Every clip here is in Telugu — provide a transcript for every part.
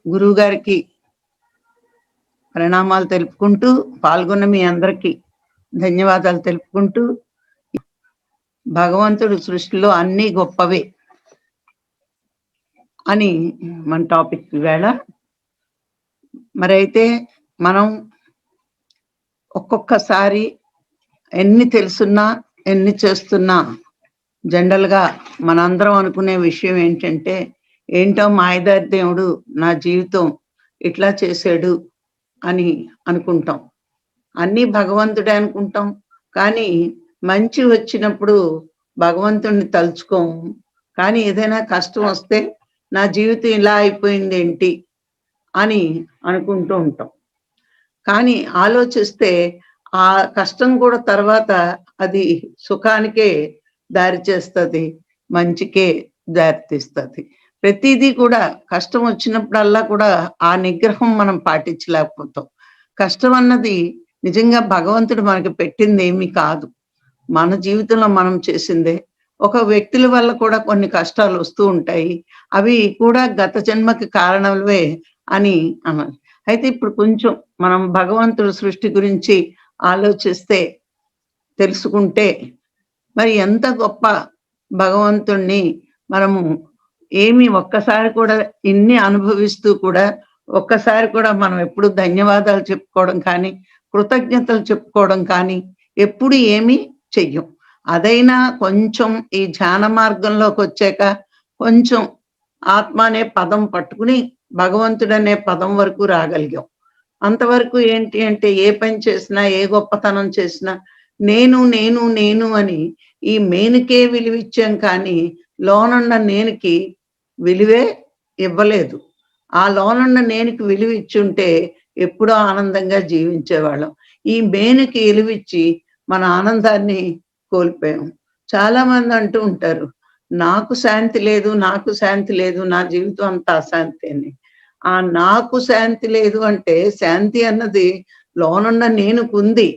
గురువు గారికి ప్రణామాలు తెలుపుకుంటూ, పాల్గొన్న మీ అందరికీ ధన్యవాదాలు తెలుపుకుంటూ, భగవంతుడు సృష్టిలో అన్నీ గొప్పవే అని మన టాపిక్ ఈవేళ. మరైతే మనం ఒక్కొక్కసారి ఎన్ని తెలుసున్నా, ఎన్ని చేస్తున్నా జనరల్‌గా మనందరం అనుకునే విషయం ఏంటంటే, ఏంటో మాయదారి దేవుడు నా జీవితం ఇట్లా చేశాడు అని అనుకుంటాం. అన్నీ భగవంతుడే అనుకుంటాం. కానీ మంచి వచ్చినప్పుడు భగవంతుడిని తలుచుకోము. కానీ ఏదైనా కష్టం వస్తే నా జీవితం ఇలా అయిపోయిందేంటి అని అనుకుంటూ ఉంటాం. కానీ ఆలోచిస్తే ఆ కష్టం కూడా తర్వాత అది సుఖానికే దారి చేస్తది. మంచికే దారి తీస్తది. ప్రతీదీ కూడా కష్టం వచ్చినప్పుడల్లా కూడా ఆ నిగ్రహం మనం పాటించలేకపోతాం. కష్టం అన్నది నిజంగా భగవంతుడు మనకి పెట్టిందేమీ కాదు. మన జీవితంలో మనం చేసిందే. ఒక వ్యక్తుల వల్ల కూడా కొన్ని కష్టాలు వస్తూ ఉంటాయి. అవి కూడా గత జన్మకి కారణాలవే అని అనాలి. అయితే ఇప్పుడు కొంచెం మనం భగవంతుడి సృష్టి గురించి ఆలోచిస్తే, తెలుసుకుంటే మరి ఎంత గొప్ప భగవంతుడిని మనము ఒక్కసారి కూడా ఇన్ని అనుభవిస్తూ కూడా ఒక్కసారి కూడా మనం ఎప్పుడు ధన్యవాదాలు చెప్పుకోవడం కానీ, కృతజ్ఞతలు చెప్పుకోవడం కానీ ఎప్పుడు ఏమీ చెయ్యం. అదైనా కొంచెం ఈ ధ్యాన మార్గంలోకొచ్చాక కొంచెం ఆత్మ అనే పదం పట్టుకుని భగవంతుడనే పదం వరకు రాగలిగాం. అంతవరకు ఏంటి అంటే ఏ పని చేసినా, ఏ గొప్పతనం చేసినా నేను, నేను, నేను అని ఈ మేనుకే విలువిచ్చాం కానీ లోనున్న నేనుకి విలువే ఇవ్వలేదు. ఆ లోనున్న నేనుకి విలువ ఇచ్చుంటే ఎప్పుడో ఆనందంగా జీవించేవాళ్ళం. ఈ మేనుకి విలువిచ్చి మన ఆనందాన్ని కోల్పోయాం. చాలా మంది అంటూ ఉంటారు, నాకు శాంతి లేదు, నాకు శాంతి లేదు, నా జీవితం అంతా అశాంతి అని. ఆ నాకు శాంతి లేదు అంటే శాంతి అన్నది లోనున్న నేనుకుంది.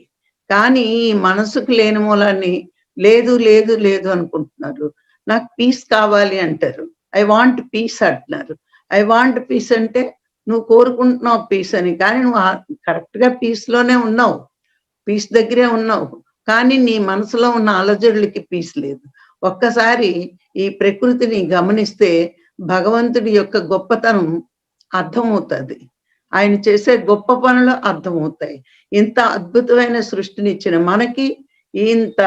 కానీ ఈ మనసుకు లేని మూలాన్ని లేదు, లేదు, లేదు అనుకుంటున్నారు. నాకు పీస్ కావాలి అంటారు. ఐ వాంట్ పీస్ అంటున్నారు. ఐ వాంట్ పీస్ అంటే నువ్వు కోరుకుంటున్నావు పీస్ అని. కానీ నువ్వు కరెక్ట్‌గా పీస్‌లోనే ఉన్నావు. పీస్ దగ్గరే ఉన్నావు. కానీ నీ మనసులో ఉన్న అలజడులకి పీస్ లేదు. ఒక్కసారి ఈ ప్రకృతిని గమనిస్తే భగవంతుడి యొక్క గొప్పతనం అర్థమవుతది. ఆయన చేసే గొప్ప పనులు అర్థమవుతాయి. ఇంత అద్భుతమైన సృష్టినిచ్చిన మనకి, ఇంత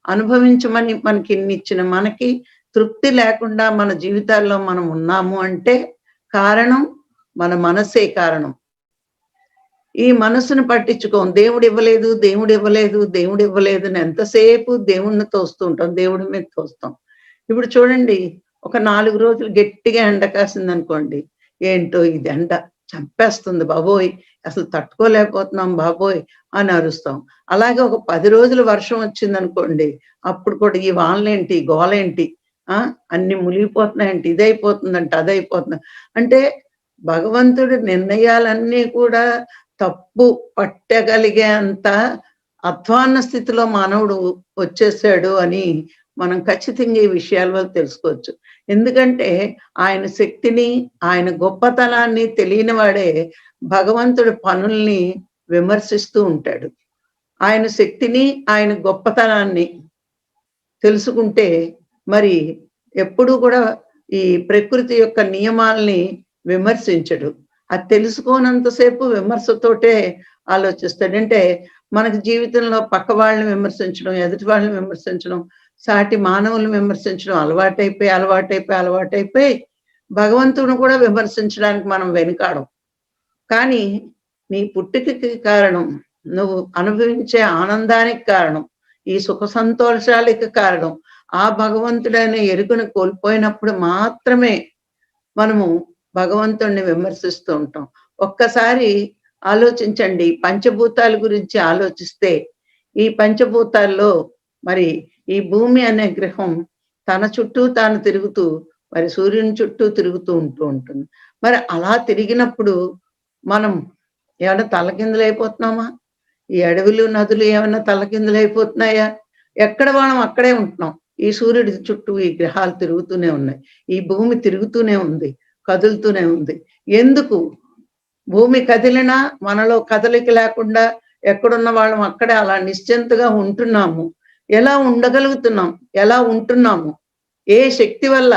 అనుభవించమని మనకి ఇన్నిచ్చిన మనకి తృప్తి లేకుండా మన జీవితాల్లో మనం ఉన్నాము అంటే కారణం మన మనసే కారణం. ఈ మనసును పట్టించుకోం. దేవుడివ్వలేదు, దేవుడివ్వలేదు, దేవుడివ్వలేదు అని ఎంతసేపు దేవుడిని తోస్తూ ఉంటాం. దేవుడి మీద తోస్తాం. ఇప్పుడు చూడండి, ఒక 4 రోజులు గట్టిగా ఎండ కాసిందనుకోండి. ఏంటో ఇది ఎండ చంపేస్తుంది బాబోయ్! అసలు తట్టుకోలేకపోతున్నాం బాబోయ్! అని అరుస్తాం. అలాగే ఒక 10 రోజులు వర్షం వచ్చిందనుకోండి. అప్పుడు కూడా ఈ వానలేంటి, గోలేంటి, అన్ని మునిగిపోతున్నాయంటే, ఇదైపోతుందంట, అదైపోతుంది. అంటే భగవంతుడి నిర్ణయాలన్నీ కూడా తప్పు పట్టగలిగే అంత అధ్వాన్న స్థితిలో మానవుడు వచ్చేసాడు అని మనం ఖచ్చితంగా ఈ విషయాల వల్ల తెలుసుకోవచ్చు. ఎందుకంటే ఆయన శక్తిని, ఆయన గొప్పతనాన్ని తెలియని వాడే భగవంతుడి పనుల్ని విమర్శిస్తూ ఉంటాడు. ఆయన శక్తిని, ఆయన గొప్పతనాన్ని తెలుసుకుంటే మరి ఎప్పుడూ కూడా ఈ ప్రకృతి యొక్క నియమాల్ని విమర్శించడు. అది తెలుసుకోనంత సేపు విమర్శతోటే ఆలోచిస్తాడు. అంటే మనకి జీవితంలో పక్క వాళ్ళని విమర్శించడం, ఎదుటి వాళ్ళని విమర్శించడం, సాటి మానవులను విమర్శించడం అలవాటైపోయి భగవంతుడిని కూడా విమర్శించడానికి మనం వెనుకాడం. కానీ నీ పుట్టుకకి కారణం, నువ్వు అనుభవించే ఆనందానికి కారణం, ఈ సుఖ సంతోషాలకి కారణం ఆ భగవంతుడనే ఎరుకను కోల్పోయినప్పుడు మాత్రమే మనము భగవంతుడిని విమర్శిస్తూ ఉంటాం. ఒక్కసారి ఆలోచించండి, పంచభూతాల గురించి ఆలోచిస్తే ఈ పంచభూతాల్లో మరి ఈ భూమి అనే గ్రహం తన చుట్టూ తాను తిరుగుతూ మరి సూర్యుని చుట్టూ తిరుగుతూ ఉంటుంది. మరి అలా తిరిగినప్పుడు మనం ఏమన్నా తలకిందులైపోతున్నామా? ఈ అడవులు, నదులు ఏమన్నా తలకిందులైపోతున్నాయా? ఎక్కడ మనం అక్కడే ఉంటున్నాం. ఈ సూర్యుడి చుట్టూ ఈ గ్రహాలు తిరుగుతూనే ఉన్నాయి. ఈ భూమి తిరుగుతూనే ఉంది, కదులుతూనే ఉంది. ఎందుకు? భూమి కదిలినా మనలో కదలిక లేకుండా ఎక్కడున్న వాళ్ళం అక్కడే అలా నిశ్చింతగా ఉంటున్నాము. ఎలా ఉండగలుగుతున్నాం? ఎలా ఉంటున్నాము? ఏ శక్తి వల్ల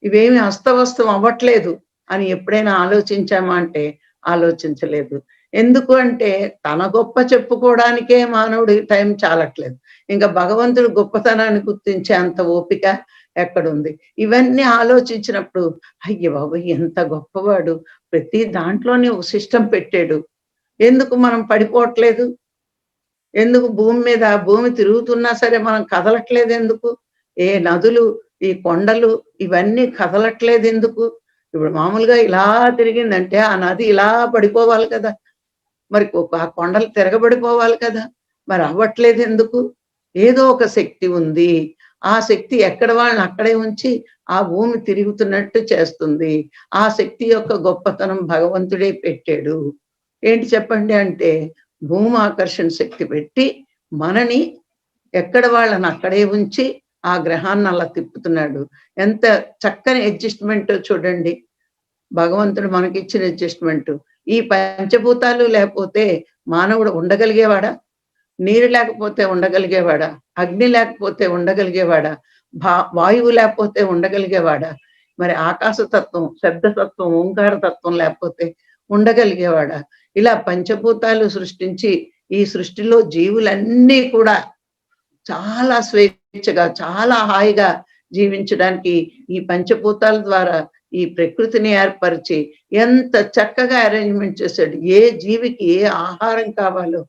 ఇవేమి అస్తవ్యస్తం అవ్వట్లేదు అని ఎప్పుడైనా ఆలోచించామా అంటే ఆలోచించలేదు. ఎందుకు అంటే తన గొప్ప చెప్పుకోవడానికే మానవుడికి టైం చాలట్లేదు. ఇంక భగవంతుడి గొప్పతనాన్ని గుర్తించే అంత ఓపిక ఎక్కడుంది? ఇవన్నీ ఆలోచించినప్పుడు అయ్య బాబోయ్! ఎంత గొప్పవాడు. ప్రతి దాంట్లోని ఒక సిస్టమ్ పెట్టాడు. ఎందుకు మనం పడిపోవట్లేదు? ఎందుకు భూమి తిరుగుతున్నా సరే మనం కదలట్లేదెందుకు? ఏ నదులు, ఈ కొండలు ఇవన్నీ కదలట్లేదెందుకు? ఇప్పుడు మామూలుగా ఇలా తిరిగిందంటే ఆ నది ఇలా పడిపోవాలి కదా! మరి ఆ కొండలు తిరగబడిపోవాలి కదా! మరి అవ్వట్లేదెందుకు? ఏదో ఒక శక్తి ఉంది. ఆ శక్తి ఎక్కడ వాళ్ళని అక్కడే ఉంచి ఆ భూమి తిరుగుతున్నట్టు చేస్తుంది. ఆ శక్తి యొక్క గొప్పతనం భగవంతుడే పెట్టాడు. ఏంటి చెప్పండి అంటే భూమాకర్షణ శక్తి పెట్టి మనని ఎక్కడ వాళ్ళని అక్కడే ఉంచి ఆ గ్రహాన్ని అలా తిప్పుతున్నాడు. ఎంత చక్కని అడ్జస్ట్‌మెంటో చూడండి. భగవంతుడు మనకిచ్చిన అడ్జస్ట్‌మెంటు. ఈ పంచభూతాలు లేకపోతే మానవుడు ఉండగలిగేవాడా? నీరు లేకపోతే ఉండగలిగేవాడా? అగ్ని లేకపోతే ఉండగలిగేవాడా? వాయువు లేకపోతే ఉండగలిగేవాడా? మరి ఆకాశతత్వం, శబ్దతత్వం, ఓంకార తత్వం లేకపోతే ఉండగలిగేవాడా? ఇలా పంచభూతాలు సృష్టించి, ఈ సృష్టిలో జీవులన్నీ కూడా చాలా స్వేచ్ఛగా, చాలా హాయిగా జీవించడానికి ఈ పంచభూతాల ద్వారా ఈ ప్రకృతిని ఏర్పరిచి ఎంత చక్కగా అరేంజ్‌మెంట్ చేశాడు. ఏ జీవికి ఏ ఆహారం కావాలో,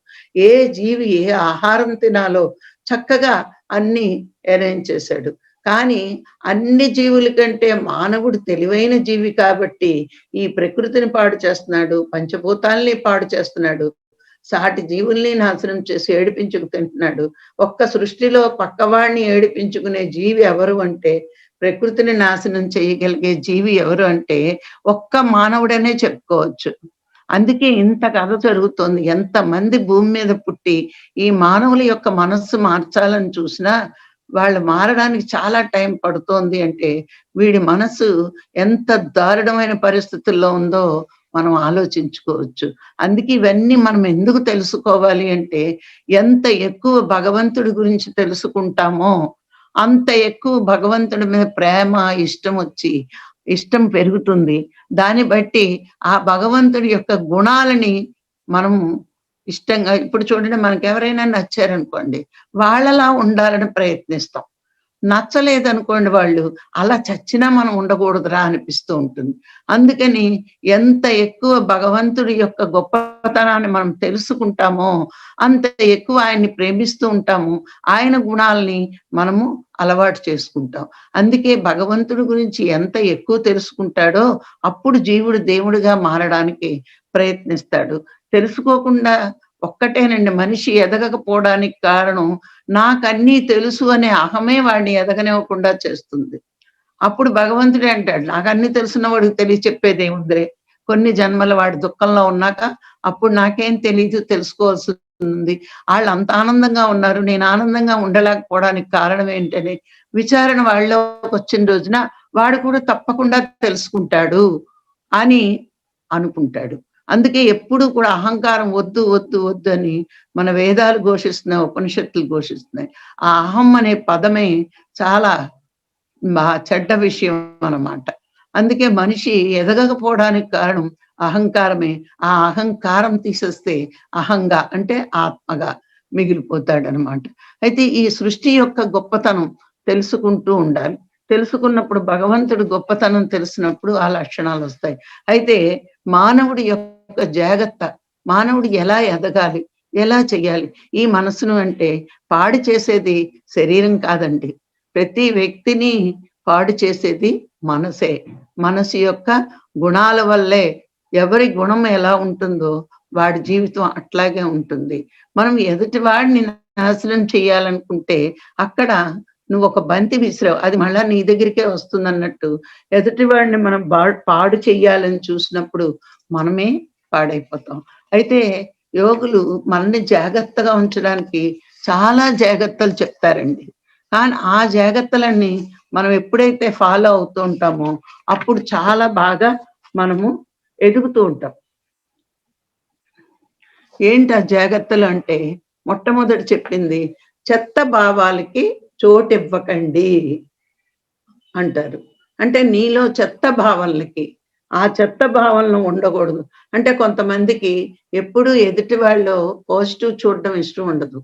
ఏ జీవి ఏ ఆహారం తినాలో చక్కగా అన్నీ అరేంజ్ చేశాడు. కానీ అన్ని జీవుల కంటే మానవుడు తెలివైన జీవి కాబట్టి ఈ ప్రకృతిని పాడు చేస్తున్నాడు, పంచభూతాల్ని పాడు చేస్తున్నాడు. సాటి జీవుల్ని నాశనం చేసి ఏడిపించుకు తింటున్నాడు. ఒక్క సృష్టిలో పక్కవాడిని ఏడిపించుకునే జీవి ఎవరు అంటే, ప్రకృతిని నాశనం చేయగలిగే జీవి ఎవరు అంటే, ఒక్క మానవుడనే చెప్పుకోవచ్చు. అందుకే ఇంత కథ జరుగుతోంది. ఎంతమంది భూమి మీద పుట్టి, ఈ మానవుల యొక్క మనస్సు మార్చాలని చూసినా, వాళ్ళు మారడానికి చాలా టైం పడుతోంది అంటే, వీడి మనసు ఎంత దారుణమైన పరిస్థితుల్లో ఉందో మనం ఆలోచించుకోవచ్చు. అందుకే ఇవన్నీ మనం ఎందుకు తెలుసుకోవాలి అంటే, ఎంత ఎక్కువ భగవంతుడి గురించి తెలుసుకుంటామో, అంత ఎక్కువ భగవంతుడి మీద ప్రేమ, ఇష్టం పెరుగుతుంది. దాన్ని బట్టి ఆ భగవంతుడి యొక్క గుణాలని మనము ఇష్టంగా ఇప్పుడు చూడండి మనకెవరైనా నచ్చారనుకోండి, వాళ్ళలా ఉండాలని ప్రయత్నిస్తాం. నచ్చలేదనుకోండి వాళ్ళు, అలా చచ్చినా మనం ఉండకూడదురా అనిపిస్తూ ఉంటుంది. అందుకని ఎంత ఎక్కువ భగవంతుడి యొక్క గొప్పతనాన్ని మనం తెలుసుకుంటామో, అంత ఎక్కువ ఆయన్ని ప్రేమిస్తూ ఉంటాము. ఆయన గుణాల్ని మనము అలవాటు చేసుకుంటాం. అందుకే భగవంతుడి గురించి ఎంత ఎక్కువ తెలుసుకుంటాడో, అప్పుడు జీవుడు దేవుడిగా మారడానికి ప్రయత్నిస్తాడు. తెలుసుకోకుండా ఒక్కటేనండి మనిషి ఎదగకపోవడానికి కారణం నాకన్నీ తెలుసు అనే అహమే వాడిని ఎదగనివ్వకుండా చేస్తుంది. అప్పుడు భగవంతుడే అంటాడు, నాకన్నీ తెలిసిన వాడికి చెప్పేదేముందిరే. కొన్ని జన్మల వాడి దుఃఖంలో ఉన్నాక, అప్పుడు నాకేం తెలీదు తెలుసుకోవాల్సింది. ఆళ్ళంత ఆనందంగా ఉన్నారు. నేను ఆనందంగా ఉండలేకపోవడానికి కారణం ఏంటని విచారణ వాళ్ళలోకొచ్చిన రోజున వాడు కూడా తప్పకుండా తెలుసుకుంటాడు అని అనుకుంటాడు. అందుకే ఎప్పుడు కూడా అహంకారం వద్దు, వద్దు, వద్దు అని మన వేదాలు ఘోషిస్తున్నాయి, ఉపనిషత్తులు ఘోషిస్తున్నాయి. ఆ అహం అనే పదమే చాలా చెడ్డ విషయం అన్నమాట. అందుకే మనిషి ఎదగకపోవడానికి కారణం అహంకారమే. ఆ అహంకారం తీసేస్తే అహంగా అంటే ఆత్మగా మిగిలిపోతాడనమాట. అయితే ఈ సృష్టి యొక్క గొప్పతనం తెలుసుకుంటూ ఉండాలి. తెలుసుకున్నప్పుడు భగవంతుడి గొప్పతనం తెలిసినప్పుడు ఆ లక్షణాలొస్తాయి. అయితే మానవుడి యొక్క జాగ్రత్త, మానవుడు ఎలా ఎదగాలి? ఎలా చెయ్యాలి? ఈ మనసును అంటే పాడు చేసేది శరీరం కాదండి. ప్రతి వ్యక్తిని పాడు చేసేది మనసే. మనసు యొక్క గుణాల వల్లే ఎవరి గుణం ఎలా ఉంటుందో వాడి జీవితం అట్లాగే ఉంటుంది. మనం ఎదుటి వాడిని నాశనం చేయాలనుకుంటే అక్కడ నువ్వొక బంతి విసిరావు. అది మళ్ళా నీ దగ్గరికే వస్తుందన్నట్టు ఎదుటి వాడిని మనం పాడు చెయ్యాలని చూసినప్పుడు మనమే పాడైపోతాం. అయితే యోగులు మనల్ని జాగ్రత్తగా ఉంచడానికి చాలా జాగ్రత్తలు చెప్తారండి. కానీ ఆ జాగ్రత్తలన్నీ మనం ఎప్పుడైతే ఫాలో అవుతూ ఉంటామో అప్పుడు చాలా బాగా మనము ఎదుగుతూ ఉంటాం. ఏంటి ఆ జాగ్రత్తలు అంటే, మొట్టమొదట చెప్పింది చెత్త భావాలకి చోటివ్వకండి అంటారు. అంటే నీలో చెత్త భావనలకి, ఆ చెత్త భావనలు ఉండకూడదు. అంటే కొంతమందికి ఎప్పుడూ ఎదుటి వాళ్ళు పాజిటివ్ చూడడం ఇష్టం ఉండదు.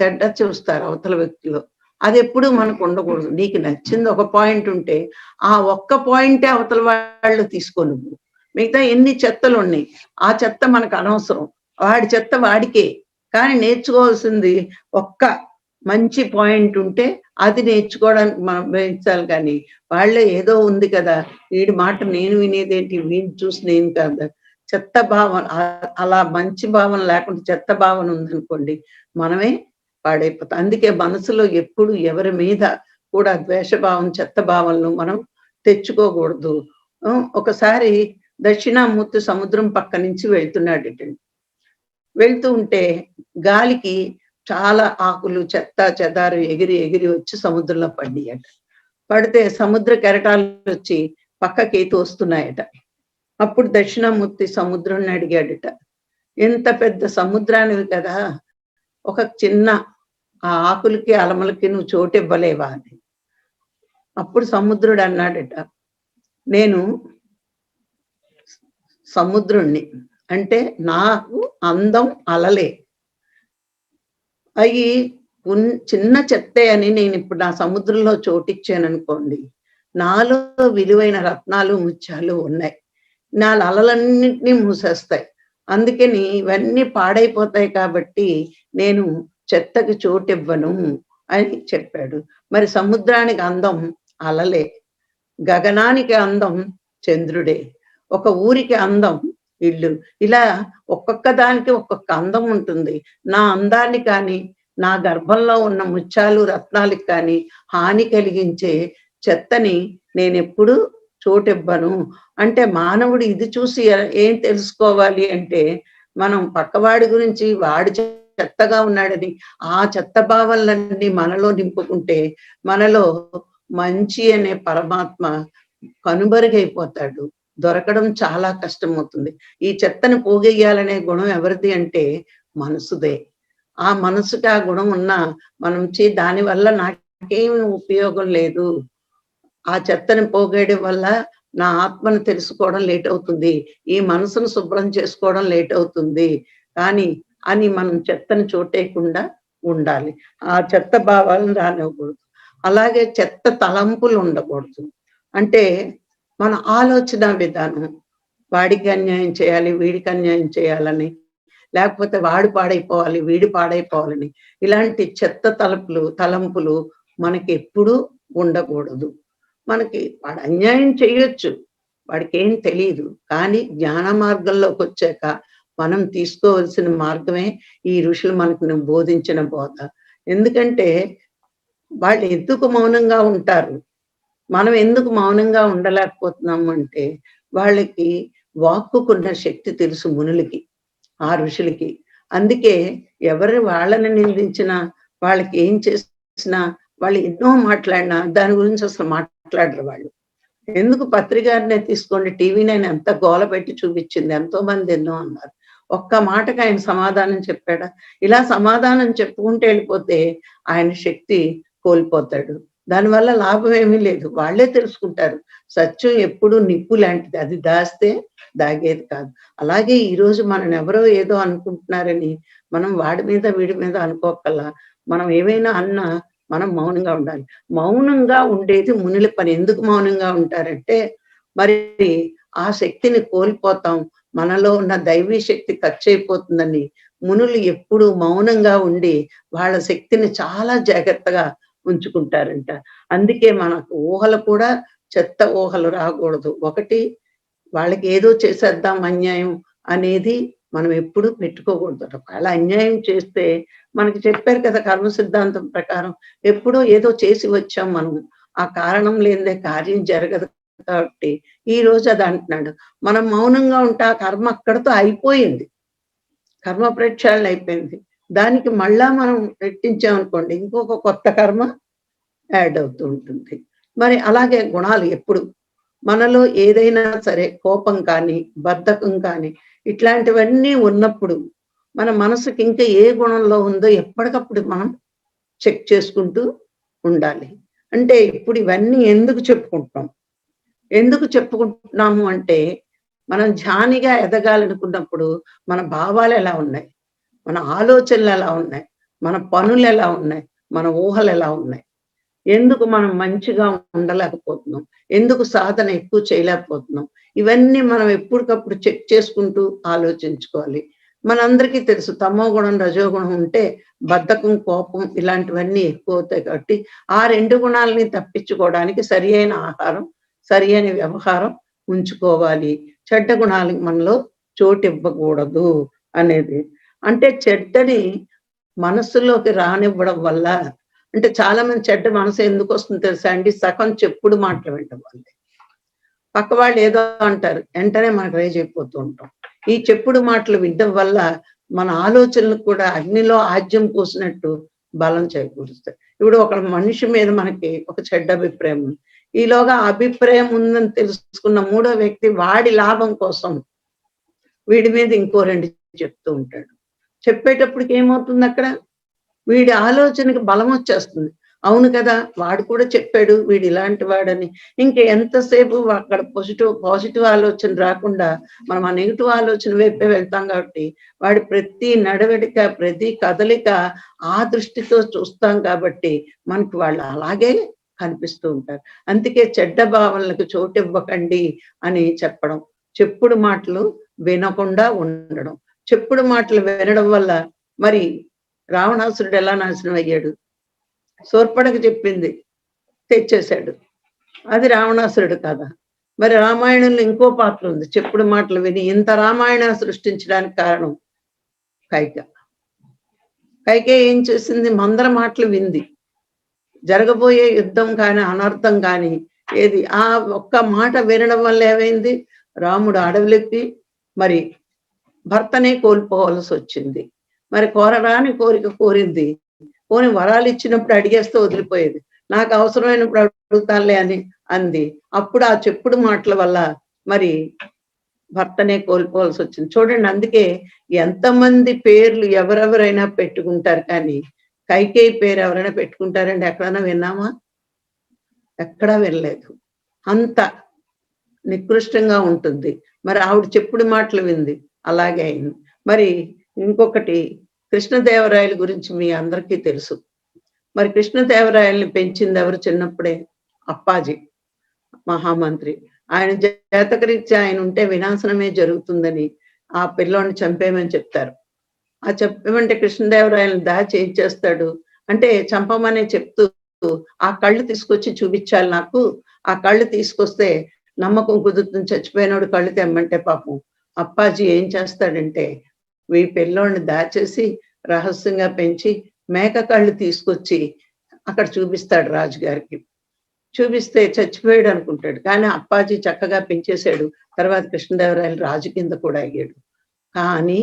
చెడ్డ చూస్తారు అవతల వ్యక్తిలో. అదెప్పుడు మనకు ఉండకూడదు. నీకు నచ్చింది ఒక పాయింట్ ఉంటే, ఆ ఒక్క పాయింటే అవతల వాళ్ళు తీసుకో నువ్వు. మిగతా ఎన్ని చెత్తలున్నాయి. ఆ చెత్త మనకు అనవసరం. వాడి చెత్త వాడికే. కానీ నేర్చుకోవాల్సింది ఒక్క మంచి పాయింట్ ఉంటే అది నేర్చుకోవడానికి మనం ప్రయత్నించాలి కానీ, వాళ్ళే ఏదో ఉంది కదా! వీడి మాట నేను వినేదేంటి? వీడిని చూసి నేను కాదా? చెత్త భావన అలా మంచి భావన లేకుండా చెత్త భావన ఉందనుకోండి, మనమే పాడైపోతాం. అందుకే మనసులో ఎప్పుడు ఎవరి మీద కూడా ద్వేషభావం, చెత్త భావనలు మనం తెచ్చుకోకూడదు. ఒకసారి దక్షిణామూర్తి సముద్రం పక్క నుంచి వెళ్తున్నాడటండి. వెళ్తూ ఉంటే గాలికి చాలా ఆకులు, చెత్త, చెదారం ఎగిరి, ఎగిరి వచ్చి సముద్రంలో పడ్డాయట. పడితే సముద్ర కెరటాలొచ్చి పక్కకి తోస్తున్నాయట. అప్పుడు దక్షిణామూర్తి సముద్రాన్ని అడిగాడట. "ఇంత పెద్ద సముద్రానివి కదా! ఒక చిన్న ఆ ఆకులకి, అలమలకి నువ్వు చోటివ్వలేవా" అని. అప్పుడు సముద్రుడు అన్నాడట, "నేను సముద్రుణ్ణి. అంటే నాకు అందం అలలే. అయి చిన్న చెత్తే అని నేనిప్పుడు నా సముద్రంలో చోటిచ్చాననుకోండి, నాలో విలువైన రత్నాలు, ముత్యాలు ఉన్నాయి. నా అలలన్నిటిని మూసేస్తాయి. అందుకని ఇవన్నీ పాడైపోతాయి కాబట్టి నేను చెత్తకి చోటివ్వను" అని చెప్పాడు. మరి సముద్రానికి అందం అలలే. గగనానికి అందం చంద్రుడే. ఒక ఊరికి అందం ఇల్లు. ఇలా ఒక్కొక్క దానికి ఒక్కొక్క అందం ఉంటుంది. నా అందాన్ని కానీ, నా గర్భంలో ఉన్న ముత్యాలు, రత్నాలకి కానీ హాని కలిగించే చెత్తని నేనెప్పుడూ చోటివ్వను. అంటే మానవుడు ఇది చూసి ఏం తెలుసుకోవాలి అంటే, మనం పక్కవాడి గురించి వాడు చెత్తగా ఉన్నాడని, ఆ చెత్త భావనలన్నీ మనలో నింపుకుంటే, మనలో మంచి అనే పరమాత్మ కనుమరుగైపోతాడు. దొరకడం చాలా కష్టమవుతుంది. ఈ చెత్తని పోగెయ్యాలనే గుణం ఎవరిది అంటే మనసుదే. ఆ మనసుకి ఆ గుణం ఉన్నా మనం దానివల్ల నాకేమి ఉపయోగం లేదు. ఆ చెత్తని పోగేయడం వల్ల నా ఆత్మను తెలుసుకోవడం లేట్ అవుతుంది. ఈ మనసును శుభ్రం చేసుకోవడం లేట్ అవుతుంది. కానీ అని మనం చెత్తని చోటేయకుండా ఉండాలి. ఆ చెత్త భావాలను రానివ్వకూడదు. అలాగే చెత్త తలంపులు ఉండకూడదు. అంటే మన ఆలోచన విధానం. వాడికి అన్యాయం చేయాలి, వీడికి అన్యాయం చేయాలని, లేకపోతే వాడు పాడైపోవాలి, వీడు పాడైపోవాలని, ఇలాంటి చెత్త తలంపులు మనకెప్పుడూ ఉండకూడదు. మనకి వాడు అన్యాయం చేయొచ్చు. వాడికేం తెలీదు. కానీ జ్ఞాన మార్గంలోకొచ్చాక మనం తీసుకోవాల్సిన మార్గమే ఈ ఋషులు మనకు బోధించిన బోధ. ఎందుకంటే వాళ్ళు ఎందుకు మౌనంగా ఉంటారు? మనం ఎందుకు మౌనంగా ఉండలేకపోతున్నాము అంటే, వాళ్ళకి వాక్కుకున్న శక్తి తెలుసు మునులకి, ఆ ఋషులకి. అందుకే ఎవరు వాళ్ళని నిందించినా, వాళ్ళకి ఏం చేసినా, వాళ్ళు ఎన్నో మాట్లాడినా దాని గురించి అసలు మాట్లాడరు వాళ్ళు. ఎందుకు పత్రికారినే తీసుకోండి, టీవీ నైన్ ఎంత గోల పెట్టి చూపించింది. ఎంతోమంది ఎన్నో అన్నారు. ఒక్క మాటకి ఆయన సమాధానం చెప్పాడా? ఇలా సమాధానం చెప్పుకుంటూ వెళ్ళిపోతే ఆయన శక్తి కోల్పోతాడు. దానివల్ల లాభం ఏమీ లేదు. వాళ్ళే తెలుసుకుంటారు. సత్యం ఎప్పుడూ నిప్పు లాంటిది. అది దాస్తే దాగేది కాదు. అలాగే ఈరోజు మననెవరో ఏదో అనుకుంటున్నారని మనం వాడి మీద, వీడి మీద అనుకోక్కల్లా. మనం ఏమైనా అన్నా మనం మౌనంగా ఉండాలి. మౌనంగా ఉండేది మునుల పని. ఎందుకు మౌనంగా ఉంటారంటే, మరి ఆ శక్తిని కోల్పోతాం. మనలో ఉన్న దైవీ శక్తి ఖర్చయిపోతుందని మునులు ఎప్పుడూ మౌనంగా ఉండి, వాళ్ళ శక్తిని చాలా జాగ్రత్తగా ఉంచుకుంటారంట. అందుకే మనకు ఊహలు కూడా చెత్త ఊహలు రాకూడదు. ఒకటి వాళ్ళకి ఏదో చేసేద్దాం అన్యాయం అనేది మనం ఎప్పుడూ పెట్టుకోకూడదట. ఒకవేళ అన్యాయం చేస్తే మనకి చెప్పారు కదా కర్మ సిద్ధాంతం ప్రకారం. ఎప్పుడో ఏదో చేసి వచ్చాం మనం. ఆ కారణం లేనిదే కార్యం జరగదు కాబట్టి ఈరోజు అది అంటున్నాడు. మనం మౌనంగా ఉంటే ఆ కర్మ అక్కడితో అయిపోయింది. కర్మ ప్రక్షాళన అయిపోయింది. దానికి మళ్ళా మనం రెట్టించామనుకోండి ఇంకొక కొత్త కర్మ యాడ్ అవుతూ ఉంటుంది. మరి అలాగే గుణాలు ఎప్పుడు మనలో ఏదైనా సరే కోపం కానీ, బద్ధకం కానీ ఇట్లాంటివన్నీ ఉన్నప్పుడు మన మనసుకి ఇంకా ఏ గుణంలో ఉందో ఎప్పటికప్పుడు మనం చెక్ చేసుకుంటూ ఉండాలి. అంటే ఇప్పుడు ఇవన్నీ ఎందుకు చెప్పుకుంటున్నాం? ఎందుకు చెప్పుకుంటున్నాము అంటే, మనం ధ్యానిగా ఎదగాలనుకున్నప్పుడు మన భావాలెలా ఉన్నాయి? మన ఆలోచనలెలా ఉన్నాయి? మన పనులెలా ఉన్నాయి? మన ఊహలెలా ఉన్నాయి? ఎందుకు మనం మంచిగా ఉండలేకపోతున్నాం? ఎందుకు సాధన ఎక్కువ చేయలేకపోతున్నాం? ఇవన్నీ మనం ఎప్పటికప్పుడు చెక్ చేసుకుంటూ ఆలోచించుకోవాలి. మనందరికీ తెలుసు తమో గుణం, రజో గుణం ఉంటే బద్ధకం, కోపం ఇలాంటివన్నీ ఎక్కువవుతాయి కాబట్టి, ఆ 2 గుణాలని తప్పించుకోవడానికి సరియైన ఆహారం, సరియైన వ్యవహారం ఉంచుకోవాలి. చెడ్డ గుణాలకి మనలో చోటివ్వకూడదు అనేది. అంటే చెడ్డని మనస్సులోకి రానివ్వడం వల్ల అంటే చాలా మంది చెడ్డ మనసు ఎందుకొస్తుందో తెలుసా అండి? సగం చెప్పుడు మాటలు వినటం వల్లే. పక్క వాళ్ళు ఏదో అంటారు. వెంటనే మనకు రేజ్ అయిపోతూ ఉంటాం. ఈ చెప్పుడు మాటలు వినడం వల్ల మన ఆలోచనలకు కూడా అగ్నిలో ఆజ్యం పోసినట్టు బలం చేకూరుస్తాయి. ఇప్పుడు ఒక మనిషి మీద మనకి ఒక చెడ్డ అభిప్రాయం ఉంది. ఈలోగా ఆ అభిప్రాయం ఉందని తెలుసుకున్న మూడో వ్యక్తి వాడి లాభం కోసం వీడి మీద ఇంకో 2 చెప్తూ ఉంటాడు. చెప్పేటప్పటికి ఏమవుతుందక్కడ? వీడి ఆలోచనకి బలమొచ్చేస్తుంది. అవును కదా! వాడు కూడా చెప్పాడు వీడు ఇలాంటి వాడని. ఇంక ఎంతసేపు అక్కడ పాజిటివ్ ఆలోచన రాకుండా మనం ఆ నెగెటివ్ ఆలోచన వైపే వెళ్తాం కాబట్టి, వాడి ప్రతి నడవడిక, ప్రతి కదలిక ఆ దృష్టితో చూస్తాం కాబట్టి, మనకి వాళ్ళు అలాగే కనిపిస్తూ ఉంటారు. అందుకే చెడ్డ భావనలకు చోటివ్వకండి అని చెప్పడం. చెప్పుడు మాటలు వినకుండా ఉండడం. చెప్పుడు మాటలు వినడం వల్ల మరి రావణాసురుడు ఎలా నాశనం అయ్యాడు? శూర్పణఖ చెప్పింది తెచ్చేశాడు. అది రావణాసురుడు కథ. మరి రామాయణంలో ఇంకో పాత్ర ఉంది. చెప్పుడు మాటలు విని ఇంత రామాయణం సృష్టించడానికి కారణం కైక. కైకేయి ఏం చేసింది? మందర మాటలు వింది. జరగబోయే యుద్ధం కానీ, అనర్థం కానీ ఏది ఆ ఒక్క మాట వినడం వల్ల ఏమైంది? రాముడు అడవులెక్కి మరి భర్తనే కోల్పోవలసొచ్చింది. మరి కోరరాని కోరిక కోరింది. పోనీ వరాలు ఇచ్చినప్పుడు అడిగేస్తే వదిలిపోయేది. నాకు అవసరమైనప్పుడు అడుగుతానులే అని అంది. అప్పుడు ఆ చెప్పుడు మాటల వల్ల మరి భర్తనే కోల్పోవాల్సొచ్చింది. చూడండి అందుకే ఎంతమంది పేర్లు ఎవరెవరైనా పెట్టుకుంటారు కానీ, కైకేయి పేరు ఎవరైనా పెట్టుకుంటారండి? ఎక్కడైనా విన్నామా? ఎక్కడా వినలేదు. అంత నికృష్టంగా ఉంటుంది. మరి ఆవిడ చెప్పుడు మాటలు వింది. అలాగే అయింది. మరి ఇంకొకటి కృష్ణదేవరాయల గురించి మీ అందరికీ తెలుసు. మరి కృష్ణదేవరాయల్ని పెంచింది ఎవరు చిన్నప్పుడే? అప్పాజీ మహామంత్రి. ఆయన జాతకరీత్యా ఆయన ఉంటే వినాశనమే జరుగుతుందని ఆ పిల్లోడిని చంపేయమని చెప్తారు. ఆ చెప్పమంటే కృష్ణదేవరాయలను దాచి ఏం చేస్తాడు? అంటే చంపమనే చెప్తూ ఆ కళ్ళు తీసుకొచ్చి చూపించాలి నాకు. ఆ కళ్ళు తీసుకొస్తే నమ్మకం కుదురుతుంది. చచ్చిపోయినోడు కళ్ళు తెమ్మంటే పాపం అప్పాజీ ఏం చేస్తాడంటే, ఈ పిల్లోడిని దాచేసి రహస్యంగా పెంచి మేక కళ్ళు తీసుకొచ్చి అక్కడ చూపిస్తాడు రాజుగారికి. చూపిస్తే చచ్చిపోయాడు అనుకుంటాడు. కానీ అప్పాజీ చక్కగా పెంచేశాడు. తర్వాత కృష్ణదేవరాయలు రాజు కింద కూడా అయ్యాడు. కానీ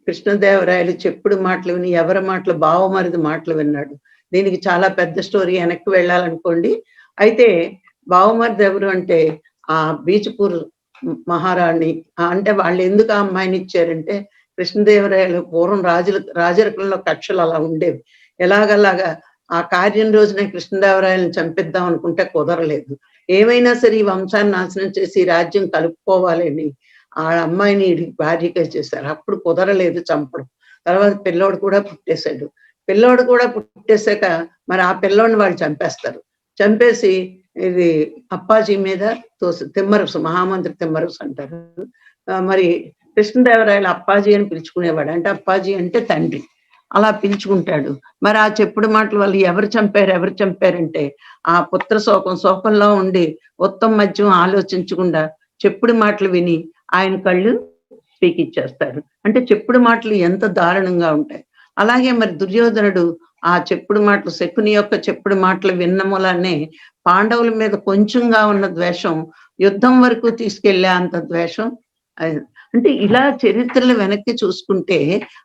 కృష్ణదేవరాయలు చెప్పుడు మాటలు విని ఎవరి మాటలు బావమరిది మాటలు విన్నాడు. దీనికి చాలా పెద్ద స్టోరీ వెనక్కి వెళ్ళాలనుకోండి. అయితే బావమరిది ఎవరు అంటే ఆ బీజపూర్ మహారాణి అంటే వాళ్ళు ఎందుకు ఆ అమ్మాయిని ఇచ్చారంటే కృష్ణదేవరాయలు పూర్వం రాజరికంలో కక్షలు అలా ఉండేవి. ఎలాగలాగా ఆ కార్యం రోజునే కృష్ణదేవరాయలను చంపిద్దాం అనుకుంటే కుదరలేదు. ఏమైనా సరే ఈ వంశాన్ని నాశనం చేసి రాజ్యం కలుపుకోవాలని ఆ అమ్మాయిని ఈడికి భార్యగా చేశారు. అప్పుడు కుదరలేదు చంపడం. తర్వాత పిల్లోడు కూడా పుట్టేశాడు. పిల్లోడు కూడా పుట్టేశాక మరి ఆ పిల్లోడిని వాళ్ళు చంపేస్తారు. చంపేసి ఇది అప్పాజీ మీద తిమ్మరుసు మహామంత్రి తిమ్మరుసు అంటారు. మరి కృష్ణదేవరాయలు అప్పాజీ అని పిలుచుకునేవాడు. అంటే అప్పాజీ అంటే తండ్రి. అలా పిలుచుకుంటాడు. మరి ఆ చెప్పుడు మాటల వల్ల ఎవరు చంపారంటే ఆ పుత్ర శోకంలో ఉండి ఉత్తమ మధ్యం ఆలోచించకుండా చెప్పుడు మాటలు విని ఆయన కళ్ళు పీకిచ్చేస్తాడు. అంటే చెప్పుడు మాటలు ఎంత దారుణంగా ఉంటాయి. అలాగే మరి దుర్యోధనుడు ఆ చెప్పుడు మాటలు శకుని యొక్క చెప్పుడు మాటలు విన్న మూలానే పాండవుల మీద కొంచెంగా ఉన్న ద్వేషం యుద్ధం వరకు తీసుకెళ్లే అంత ద్వేషం అంటే ఇలా చరిత్రలు వెనక్కి చూసుకుంటే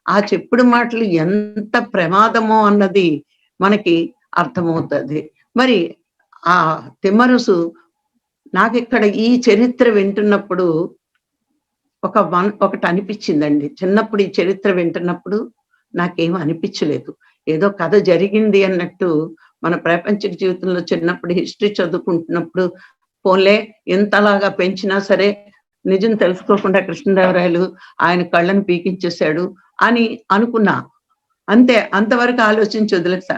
ఆ చెప్పుడు మాటలు ఎంత ప్రమాదమో అన్నది మనకి అర్థమవుతుంది. మరి ఆ తిమ్మరుసు నాకిక్కడ ఈ చరిత్ర వింటున్నప్పుడు ఒకటి అనిపించిందండి. చిన్నప్పుడు ఈ చరిత్ర వింటున్నప్పుడు నాకేమి అనిపించలేదు. ఏదో కథ జరిగింది అన్నట్టు మన ప్రాపంచిక జీవితంలో చిన్నప్పుడు హిస్టరీ చదువుకుంటున్నప్పుడు పోన్లే ఇంతలాగా పెంచినా సరే నిజం తెలుసుకోకుండా కృష్ణదేవరాయలు ఆయన కళ్ళను పీకించేశాడు అని అనుకున్నా. అంతే. అంతవరకు ఆలోచించి వదిలేసా.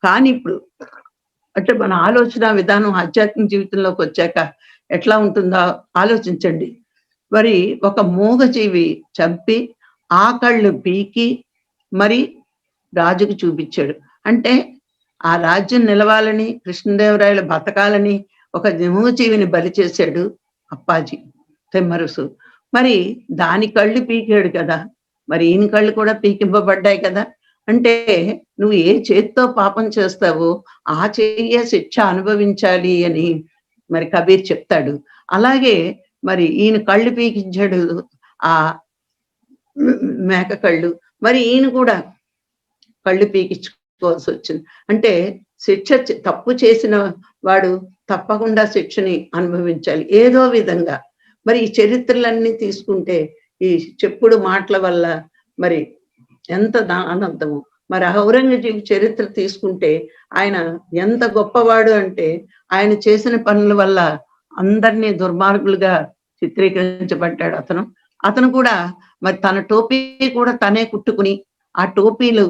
కానీ ఇప్పుడు అంటే మన ఆలోచన విధానం ఆధ్యాత్మిక జీవితంలోకొచ్చాక ఎట్లా ఉంటుందో ఆలోచించండి. మరి ఒక మూగజీవి చంపి, ఆ కళ్ళు పీకి మరి రాజుకు చూపిచ్చాడు. అంటే ఆ రాజ్యం నిలవాలని, కృష్ణదేవరాయలు బతకాలని ఒక మూగజీవిని బలి చేశాడు అప్పాజీ తిమ్మరుసు. మరి దాని కళ్ళు పీకాడు కదా! మరి ఈయన కళ్ళు కూడా పీకింపబడ్డాయి కదా! అంటే నువ్వు ఏ చేత్తో పాపం చేస్తావో, ఆ చెయ్యే శిక్ష అనుభవించాలి అని మరి కబీర్ చెప్తాడు. అలాగే మరి ఈయన కళ్ళు పీకించాడు ఆ మేక కళ్ళు. మరి ఈయన కూడా కళ్ళు పీకించుకోవాల్సొచ్చింది. అంటే శిక్ష తప్పు చేసిన వాడు తప్పకుండా శిక్షని అనుభవించాలి. ఏదో విధంగా. మరి ఈ చరిత్రలన్నీ తీసుకుంటే, ఈ చెప్పుడు మాటల వల్ల మరి ఎంత దానర్థము. మరి ఔరంగజేబు చరిత్ర తీసుకుంటే, ఆయన ఎంత గొప్పవాడు అంటే, ఆయన చేసిన పనుల వల్ల అందరినీ దుర్మార్గులుగా చిత్రీకరించబడ్డాడు అతను. అతను కూడా మరి తన టోపీ కూడా తనే కుట్టుకుని, ఆ టోపీలు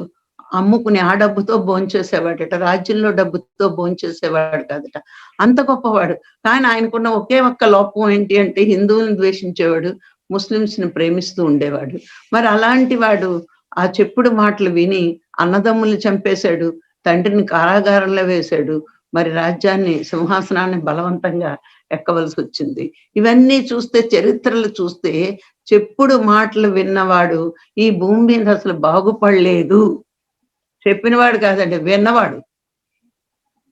అమ్ముకుని ఆ డబ్బుతో భోంచేసేవాడట. రాజ్యంలో డబ్బుతో భోంచేసేవాడు కాదట. అంత గొప్పవాడు. కానీ ఆయనకున్న ఒకే ఒక్క లోపం ఏంటి అంటే హిందువులను ద్వేషించేవాడు, ముస్లిమ్స్‌ని ప్రేమిస్తూ ఉండేవాడు. మరి అలాంటి వాడు ఆ చెప్పుడు మాటలు విని అన్నదమ్ముల్ని చంపేశాడు, తండ్రిని కారాగారంలో వేశాడు. మరి రాజ్యాన్ని, సింహాసనాన్ని బలవంతంగా ఎక్కవలసొచ్చింది. ఇవన్నీ చూస్తే చరిత్రలు చూస్తే చెప్పుడు మాటలు విన్నవాడు ఈ భూమి మీద అసలు బాగుపడలేదు. చెప్పినవాడు కాదండి, విన్నవాడు.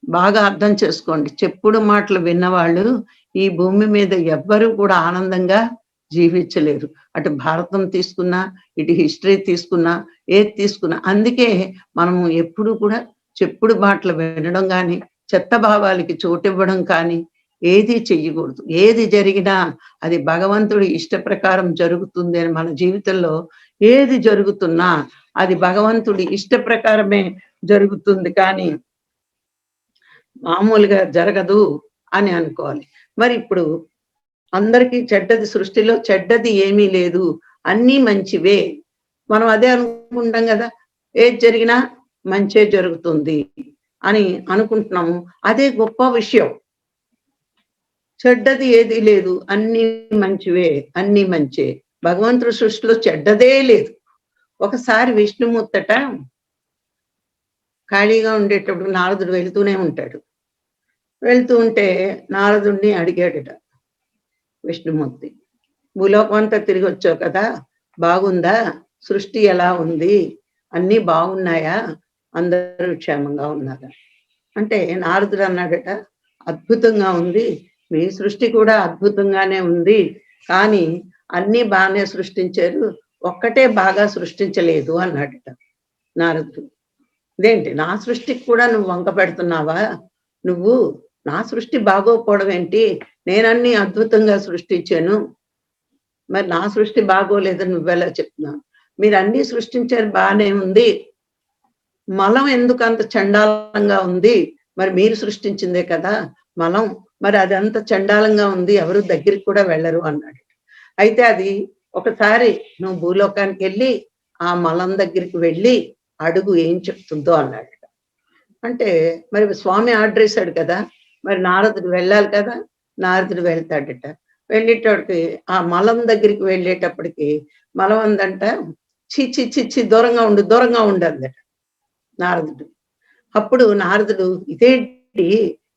బాగా అర్థం చేసుకోండి. చెప్పుడు మాటలు విన్నవాళ్ళు ఈ భూమి మీద ఎవ్వరూ కూడా ఆనందంగా జీవించలేరు. అటు భారతం తీసుకున్నా, ఇటు హిస్టరీ తీసుకున్నా, ఏది తీసుకున్నా. అందుకే మనము ఎప్పుడు కూడా చెప్పుడు మాటలు వినడం గాని, చెత్త భావాలకి చోటివ్వడం కానీ ఏది చెయ్యకూడదు. ఏది జరిగినా అది భగవంతుడి ఇష్ట ప్రకారం జరుగుతుంది అని మన జీవితంలో ఏది జరుగుతున్నా అది భగవంతుడి ఇష్ట ప్రకారమే జరుగుతుంది కానీ మామూలుగా జరగదు అని అనుకోవాలి. మరి ఇప్పుడు అందరికీ చెడ్డది, సృష్టిలో చెడ్డది ఏమీ లేదు, అన్నీ మంచివే. మనం అదే అనుకుంటాం కదా! ఏది జరిగినా మంచే జరుగుతుంది అని అనుకుంటున్నాము. అదే గొప్ప విషయం. చెడ్డది ఏదీ లేదు, అన్నీ మంచివే, అన్నీ మంచే. భగవంతుడి సృష్టిలో చెడ్డదే లేదు. ఒకసారి విష్ణుమూర్తట ఖాళీగా ఉండేటప్పుడు నారదుడు వెళ్తూనే ఉంటాడు. వెళ్తూ ఉంటే నారదుడిని అడిగాడట విష్ణుమూర్తి. భూలోకం అంతా తిరిగొచ్చావు కదా! బాగుందా? సృష్టి ఎలా ఉంది? అన్నీ బాగున్నాయా? అందరూ క్షేమంగా ఉన్నారా? అంటే నారదుడు అన్నాడట, అద్భుతంగా ఉంది. మీ సృష్టి కూడా అద్భుతంగానే ఉంది. కానీ అన్నీ బానే సృష్టించారు. ఒక్కటే బాగా సృష్టించలేదు అన్నాడట నారదుడు. ఇదేంటి నా సృష్టికి కూడా నువ్వు వంక పెడుతున్నావా? నువ్వు నా సృష్టి బాగోకపోవడం ఏంటి? నేనన్నీ అద్భుతంగా సృష్టించాను. మరి నా సృష్టి బాగోలేదని నువ్వెలా చెప్తున్నావు? మీరన్నీ సృష్టించారు బానే ఉంది. మలం ఎందుకంత చండాలంగా ఉంది? మరి మీరు సృష్టించిందే కదా మలం. మరి అదంత చండాలంగా ఉంది. ఎవరు దగ్గరికి కూడా వెళ్ళరు అన్నాడు. అయితే అది ఒకసారి నువ్వు భూలోకానికెళ్ళి ఆ మలం దగ్గరికి వెళ్ళి అడుగు ఏం చెప్తుందో అన్నాడట. అంటే మరి స్వామి ఆర్డర్ ఇస్తాడు కదా! మరి నారదుడు వెళ్ళాలి కదా! నారదుడు వెళ్తాడట. వెళ్ళేటప్పటికి ఆ మలం దగ్గరికి వెళ్ళేటప్పటికి మలం అందంట, ఛీ! ఛీ! ఛీ! ఛీ! దూరంగా ఉండు, దూరంగా ఉండు అందట నారదుడు. అప్పుడు నారదుడు ఇదేంటి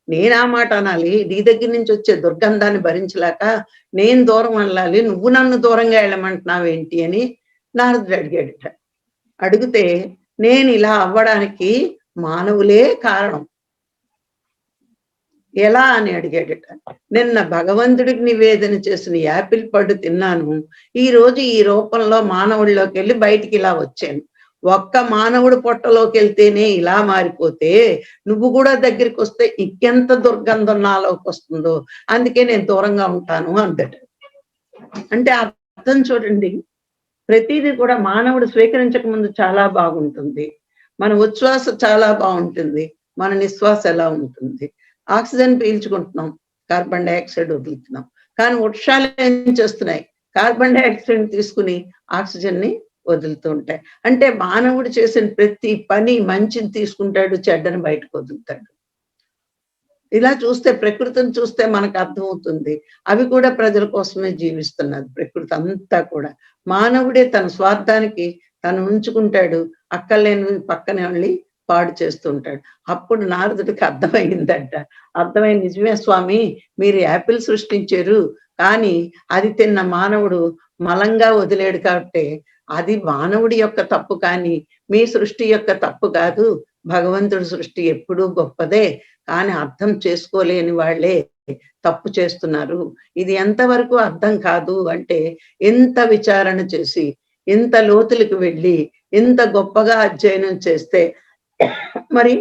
నేనా మాట అనాలి? నీ దగ్గర నుంచి వచ్చే దుర్గంధాన్ని భరించలేక నేను దూరం వెళ్ళాలి, నువ్వు నన్ను దూరంగా వెళ్ళమంటున్నావేంటి అని నారదుడు అడిగాడట. అడిగితే నేను ఇలా అవ్వడానికి మానవులే కారణం. ఎలా అని అడిగాడట. నిన్న భగవంతుడికి నివేదన చేసిన యాపిల్ పండు తిన్నాను. ఈ రోజు ఈ రూపంలో మానవుల్లోకెళ్ళి బయటికి ఇలా వచ్చాను. ఒక్క మానవుడు పొట్టలోకి వెళ్తేనే ఇలా మారిపోతే నువ్వు కూడా దగ్గరికి వస్తే ఇంకెంత దుర్గంధం నాలోకి వస్తుందో, అందుకే నేను దూరంగా ఉంటాను అంటాడు. అంటే అర్థం చూడండి, ప్రతిదీ కూడా మానవుడు స్వీకరించక ముందు చాలా బాగుంటుంది. మన ఉచ్ఛ్వాస చాలా బాగుంటుంది. మన నిశ్వాస ఎలా ఉంటుంది. ఆక్సిజన్ పీల్చుకుంటున్నాం, కార్బన్ డయాక్సైడ్ వదులుతున్నాం. కానీ వృక్షాలు ఏం చేస్తున్నాయి, కార్బన్ డయాక్సైడ్ తీసుకుని ఆక్సిజన్ ని వదులుతూ ఉంటాయి. అంటే మానవుడు చేసిన ప్రతి పని మంచిని తీసుకుంటాడు, చెడ్డని బయటకు వదులుతాడు. ఇలా చూస్తే ప్రకృతిని చూస్తే మనకు అర్థమవుతుంది. అవి కూడా ప్రజల కోసమే జీవిస్తున్నది ప్రకృతి అంతా కూడా. మానవుడే తన స్వార్థానికి తను ఉంచుకుంటాడు, అక్కర్లేనివి పక్కనే వెళ్ళి పాడు చేస్తూ ఉంటాడు. అప్పుడు నారదుడికి అర్థమైందంట. అర్థమై నిజమే స్వామి, మీరు యాపిల్ సృష్టించారు, కానీ అది తిన్న మానవుడు మలంగా వదిలేడు కాబట్టి అది మానవుడి యొక్క తప్పు, కానీ మీ సృష్టి యొక్క తప్పు కాదు. భగవంతుడి సృష్టి ఎప్పుడూ గొప్పదే, కానీ అర్థం చేసుకోలేని వాళ్ళే తప్పు చేస్తున్నారు. ఇది ఎంతవరకు అర్థం కాదు అంటే, ఎంత విచారణ చేసి, ఎంత లోతులకు వెళ్ళి, ఎంత గొప్పగా అధ్యయనం చేస్తే మరి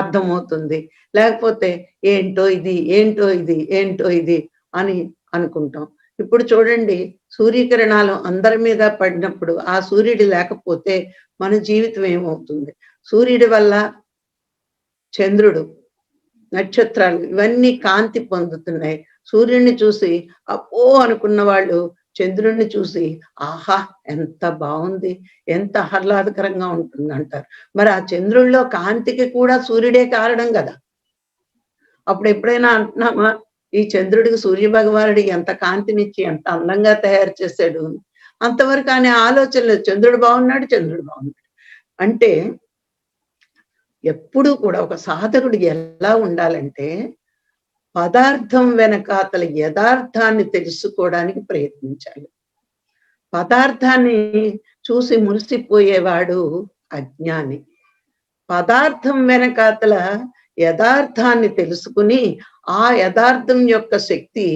అర్థమవుతుంది. లేకపోతే ఏంటో ఇది, ఏంటో ఇది, ఏంటో ఇది అని అనుకుంటాం. ఇప్పుడు చూడండి, సూర్యకిరణాలు అందరి మీద పడినప్పుడు ఆ సూర్యుడు లేకపోతే మన జీవితం ఏమవుతుంది? సూర్యుడి వల్ల చంద్రుడు, నక్షత్రాలు ఇవన్నీ కాంతి పొందుతున్నాయి. సూర్యుడిని చూసి అబ్బో అనుకున్న వాళ్ళు చంద్రుడిని చూసి ఆహా ఎంత బాగుంది, ఎంత ఆహ్లాదకరంగా ఉంటుంది అంటారు. మరి ఆ చంద్రుడిలో కాంతికి కూడా సూర్యుడే కారణం కదా. అప్పుడు ఎప్పుడైనా అంటున్నామా, ఈ చంద్రుడికి సూర్య భగవానుడు ఎంత కాంతినిచ్చి ఎంత అందంగా తయారు చేశాడు. అంతవరకు అనే ఆలోచన లేదు. చంద్రుడు బాగున్నాడు, చంద్రుడు బాగున్నాడు. అంటే ఎప్పుడూ కూడా ఒక సాధకుడు ఎలా ఉండాలంటే, పదార్థం వెనకాతల యథార్థాన్ని తెలుసుకోవడానికి ప్రయత్నించాలి. పదార్థాన్ని చూసి మురిసిపోయేవాడు అజ్ఞాని. పదార్థం వెనకాతల యథార్థాన్ని తెలుసుకుని ఆ యథార్థం యొక్క శక్తి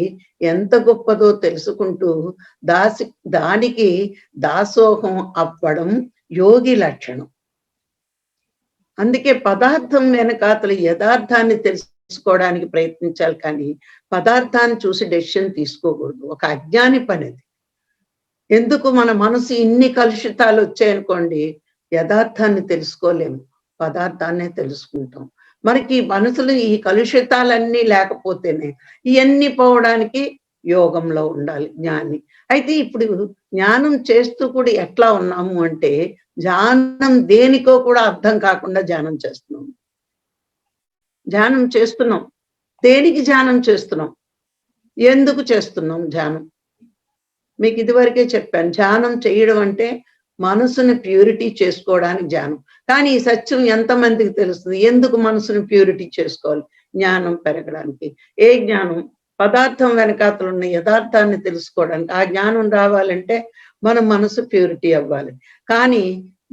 ఎంత గొప్పదో తెలుసుకుంటూ దానికి దాసోహం అవ్వడం యోగి లక్షణం. అందుకే పదార్థం వెనకాతల యథార్థాన్ని తెలుసుకోవడానికి ప్రయత్నించాలి, కానీ పదార్థాన్ని చూసి డెసిషన్ తీసుకోకూడదు. ఒక అజ్ఞాని పనిది. ఎందుకు మన మనసు ఇన్ని కలుషితాలు వచ్చాయనుకోండి, యథార్థాన్ని తెలుసుకోలేము, పదార్థాన్నే తెలుసుకుంటాం. మనకి మనసులో ఈ కలుషితాలన్నీ లేకపోతేనే ఇవన్నీ పోవడానికి యోగంలో ఉండాలి జ్ఞాని. అయితే ఇప్పుడు జ్ఞానం చేస్తూ కూడా ఎట్లా ఉన్నాము అంటే, ధ్యానం దేనికో కూడా అర్థం కాకుండా ధ్యానం చేస్తున్నాం. ధ్యానం చేస్తున్నాం, దేనికి ధ్యానం చేస్తున్నాం, ఎందుకు చేస్తున్నాం ధ్యానం? మీకు ఇదివరకే చెప్పాను, ధ్యానం చేయడం అంటే మనసుని ప్యూరిటీ చేసుకోవడానికి ధ్యానం. కానీ ఈ సత్యం ఎంతమందికి తెలుస్తుంది? ఎందుకు మనసుని ప్యూరిటీ చేసుకోవాలి? జ్ఞానం పెరగడానికి. ఏ జ్ఞానం? పదార్థం వెనకాతలు ఉన్న యథార్థాన్ని తెలుసుకోవడానికి. ఆ జ్ఞానం రావాలంటే మన మనసు ప్యూరిటీ అవ్వాలి. కానీ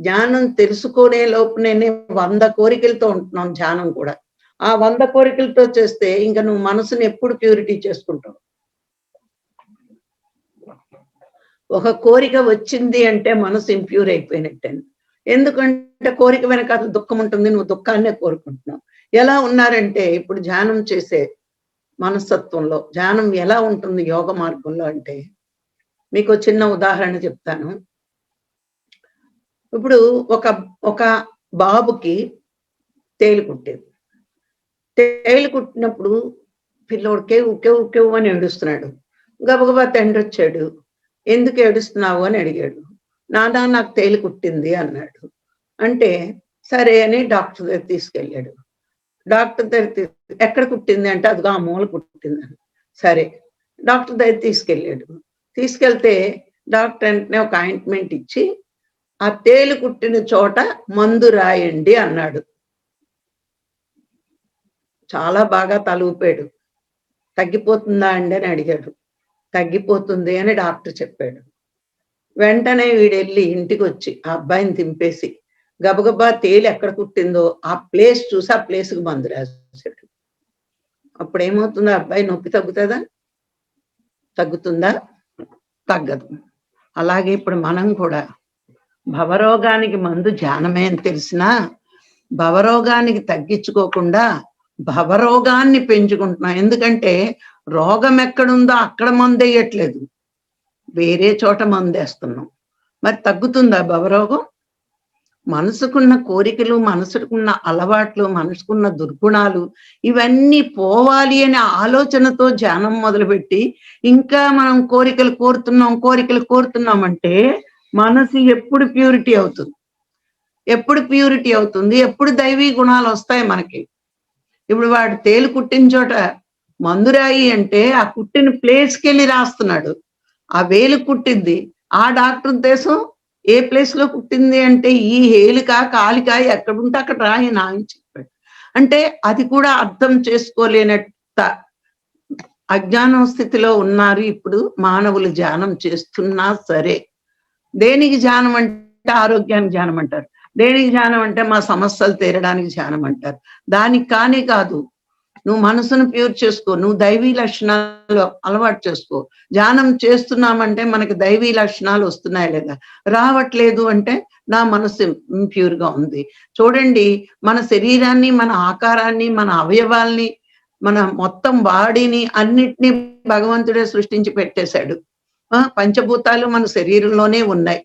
జ్ఞానం తెలుసుకునే లోపునే 100 కోరికలతో ఉంటున్నాం ధ్యానం కూడా. ఆ 100 కోరికలతో చేస్తే ఇంకా నువ్వు మనసుని ఎప్పుడు ప్యూరిటీ చేసుకుంటావు? ఒక కోరిక వచ్చింది అంటే మనసు ఇంప్యూర్ అయిపోయినట్టే. ఎందుకంటే కోరిక వెనక దుఃఖం ఉంటుంది, నువ్వు దుఃఖాన్నే కోరుకుంటున్నావు. ఎలా ఉన్నారంటే ఇప్పుడు ధ్యానం చేసే మనస్తత్వంలో ధ్యానం ఎలా ఉంటుంది యోగ మార్గంలో అంటే, మీకు చిన్న ఉదాహరణ చెప్తాను. ఇప్పుడు ఒక బాబుకి తేలు కుట్టేది. తేలు కుట్టినప్పుడు పిల్లోడు కేవు కేవు కేవు అని ఏడుస్తున్నాడు. గబగబా తండ్రి వచ్చాడు. ఎందుకు ఏడుస్తున్నావు అని అడిగాడు. నాన్న నాకు తేలు కుట్టింది అన్నాడు. అంటే సరే అని డాక్టర్ దగ్గర తీసుకెళ్ళాడు. డాక్టర్ దగ్గర ఎక్కడ కుట్టింది అంటే అదిగో ఆ మూల కుట్టింది. సరే డాక్టర్ దగ్గర తీసుకెళ్ళాడు. తీసుకెళ్తే డాక్టర్ వెంటనే ఒక ఆయింట్మెంట్ ఇచ్చి ఆ తేలు కుట్టిన చోట మందు రాయండి అన్నాడు. చాలా బాగా తల ఊపాడు. తగ్గిపోతుందా అండి అని అడిగాడు. తగ్గిపోతుంది అని డాక్టర్ చెప్పాడు. వెంటనే వీడెళ్ళి ఇంటికి వచ్చి ఆ అబ్బాయిని దింపేసి గబగబా తేలి ఎక్కడ కుట్టిందో ఆ ప్లేస్ చూసి ఆ ప్లేస్కి మందు రాశాడు. అప్పుడు ఏమవుతుందో అబ్బాయి నొప్పి తగ్గుతుందా? తగ్గుతుందా? తగ్గదు. అలాగే ఇప్పుడు మనం కూడా భవరోగానికి మందు ధ్యానమే అని తెలిసినా భవరోగానికి తగ్గించుకోకుండా భవరోగాన్ని పెంచుకుంటున్నాం. ఎందుకంటే రోగం ఎక్కడుందో అక్కడ మందేయట్లేదు, వేరే చోట మందేస్తున్నాం. మరి తగ్గుతుందా భవరోగం? మనసుకున్న కోరికలు, మనసుకున్న అలవాట్లు, మనసుకున్న దుర్గుణాలు ఇవన్నీ పోవాలి అనే ఆలోచనతో ధ్యానం మొదలుపెట్టి ఇంకా మనం కోరికలు కోరుతున్నామంటే మనసు ఎప్పుడు ప్యూరిటీ అవుతుంది? ఎప్పుడు ప్యూరిటీ అవుతుంది? ఎప్పుడు దైవీ గుణాలు వస్తాయి మనకి? ఇప్పుడు వాడు తేలు కుట్టిన చోట మందురాయి అంటే ఆ కుట్టిన ప్లేస్కి వెళ్ళి రాస్తున్నాడు. ఆ వేలు కుట్టింది ఆ డాక్టర్ ఉద్దేశం ఏ ప్లేస్ లో కుట్టింది అంటే ఈ హేలిక కాలిక ఎక్కడుంటే అక్కడ రాయి నా అని చెప్పాడు. అంటే అది కూడా అర్థం చేసుకోలేనట్ట అజ్ఞానం స్థితిలో ఉన్నారు ఇప్పుడు మానవులు. ధ్యానం చేస్తున్నా సరే దేనికి ధ్యానం అంటే ఆరోగ్యానికి ధ్యానం అంటారు, దేనికి ధ్యానం అంటే మా సమస్యలు తీరడానికి ధ్యానం అంటారు. దానికి కానీ కాదు, నువ్వు మనసును ప్యూర్ చేసుకో, నువ్వు దైవీ లక్షణాలు అలవాటు చేసుకో. ధ్యానం చేస్తున్నామంటే మనకి దైవీ లక్షణాలు వస్తున్నాయి లేదా? రావట్లేదు అంటే నా మనసు ఇంప్యూర్ గా ఉంది. చూడండి, మన శరీరాన్ని, మన ఆకారాన్ని, మన అవయవాల్ని, మన మొత్తం బాడీని అన్నిటినీ భగవంతుడే సృష్టించి పెట్టేశాడు. పంచభూతాలు మన శరీరంలోనే ఉన్నాయి.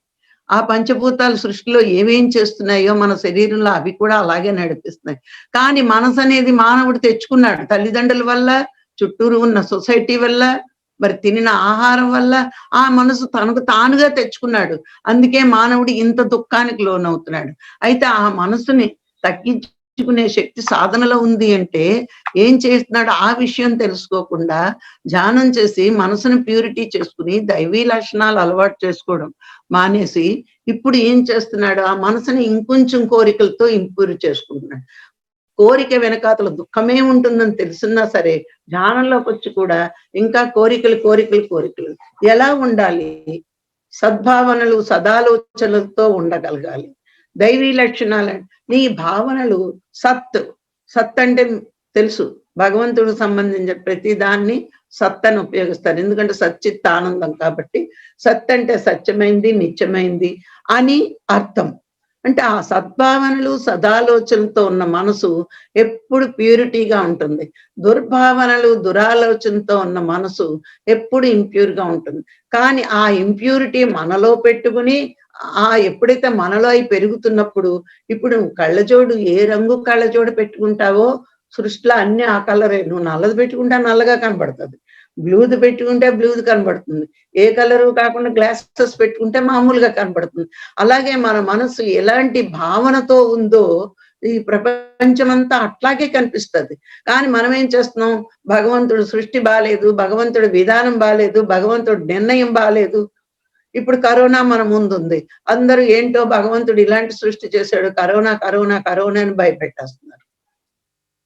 ఆ పంచభూతాల సృష్టిలో ఏమేం చేస్తున్నాయో మన శరీరంలో అవి కూడా అలాగే నడిపిస్తున్నాయి. కానీ మనసు అనేది మానవుడు తెచ్చుకున్నాడు తల్లిదండ్రుల వల్ల, చుట్టూరు ఉన్న సొసైటీ వల్ల, మరి తినిన ఆహారం వల్ల ఆ మనసు తనకు తానుగా తెచ్చుకున్నాడు. అందుకే మానవుడు ఇంత దుఃఖానికి లోనవుతున్నాడు. అయితే ఆ మనసుని తగ్గించుకునే శక్తి సాధనలో ఉంది అంటే ఏం చేస్తున్నాడు? ఆ విషయం తెలుసుకోకుండా ధ్యానం చేసి మనసును ప్యూరిటీ చేసుకుని దైవీ లక్షణాలు అలవాటు చేసుకోవడం మానేసి ఇప్పుడు ఏం చేస్తున్నాడు? ఆ మనసుని ఇంకొంచెం కోరికలతో ఇంప్రూవ్ చేసుకుంటున్నాడు. కోరిక వెనకాతల దుఃఖమే ఉంటుందని తెలుసున్నా సరే ధ్యానంలోకి వచ్చి కూడా ఇంకా కోరికలు ఎలా ఉండాలి? సద్భావనలు, సదాలోచనలతో ఉండగలగాలి. దైవీ లక్షణాలు, నీ భావనలు సత్ అంటే తెలుసు, భగవంతుడికి సంబంధించిన ప్రతి దాన్ని సత్ అని ఉపయోగిస్తారు. ఎందుకంటే సచ్చిత్ ఆనందం కాబట్టి సత్ అంటే సత్యమైంది, నిత్యమైంది అని అర్థం. అంటే ఆ సద్భావనలు, సదాలోచనతో ఉన్న మనసు ఎప్పుడు ప్యూరిటీగా ఉంటుంది. దుర్భావనలు, దురాలోచనతో ఉన్న మనసు ఎప్పుడు ఇంప్యూర్ గా ఉంటుంది. కానీ ఆ ఇంప్యూరిటీ మనలో పెట్టుకుని ఎప్పుడైతే మనలో అవి పెరుగుతున్నప్పుడు, ఇప్పుడు కళ్ళజోడు ఏ రంగు కళ్ళజోడు పెట్టుకుంటావో సృష్టిలో అన్ని ఆ కలరే. నువ్వు నల్లది పెట్టుకుంటే నల్లగా కనబడుతుంది, బ్లూది పెట్టుకుంటే బ్లూది కనబడుతుంది, ఏ కలరు కాకుండా గ్లాసెస్ పెట్టుకుంటే మామూలుగా కనబడుతుంది. అలాగే మన మనసు ఎలాంటి భావనతో ఉందో ఈ ప్రపంచమంతా అట్లాగే కనిపిస్తుంది. కానీ మనం ఏం చేస్తున్నాం? భగవంతుడు సృష్టి బాలేదు, భగవంతుడి విధానం బాలేదు, భగవంతుడి నిర్ణయం బాలేదు. ఇప్పుడు కరోనా మన ముందుంది, అందరూ ఏంటో భగవంతుడు ఇలాంటి సృష్టి చేశాడు, కరోనా కరోనా కరోనా అని భయపెట్టేస్తున్నారు.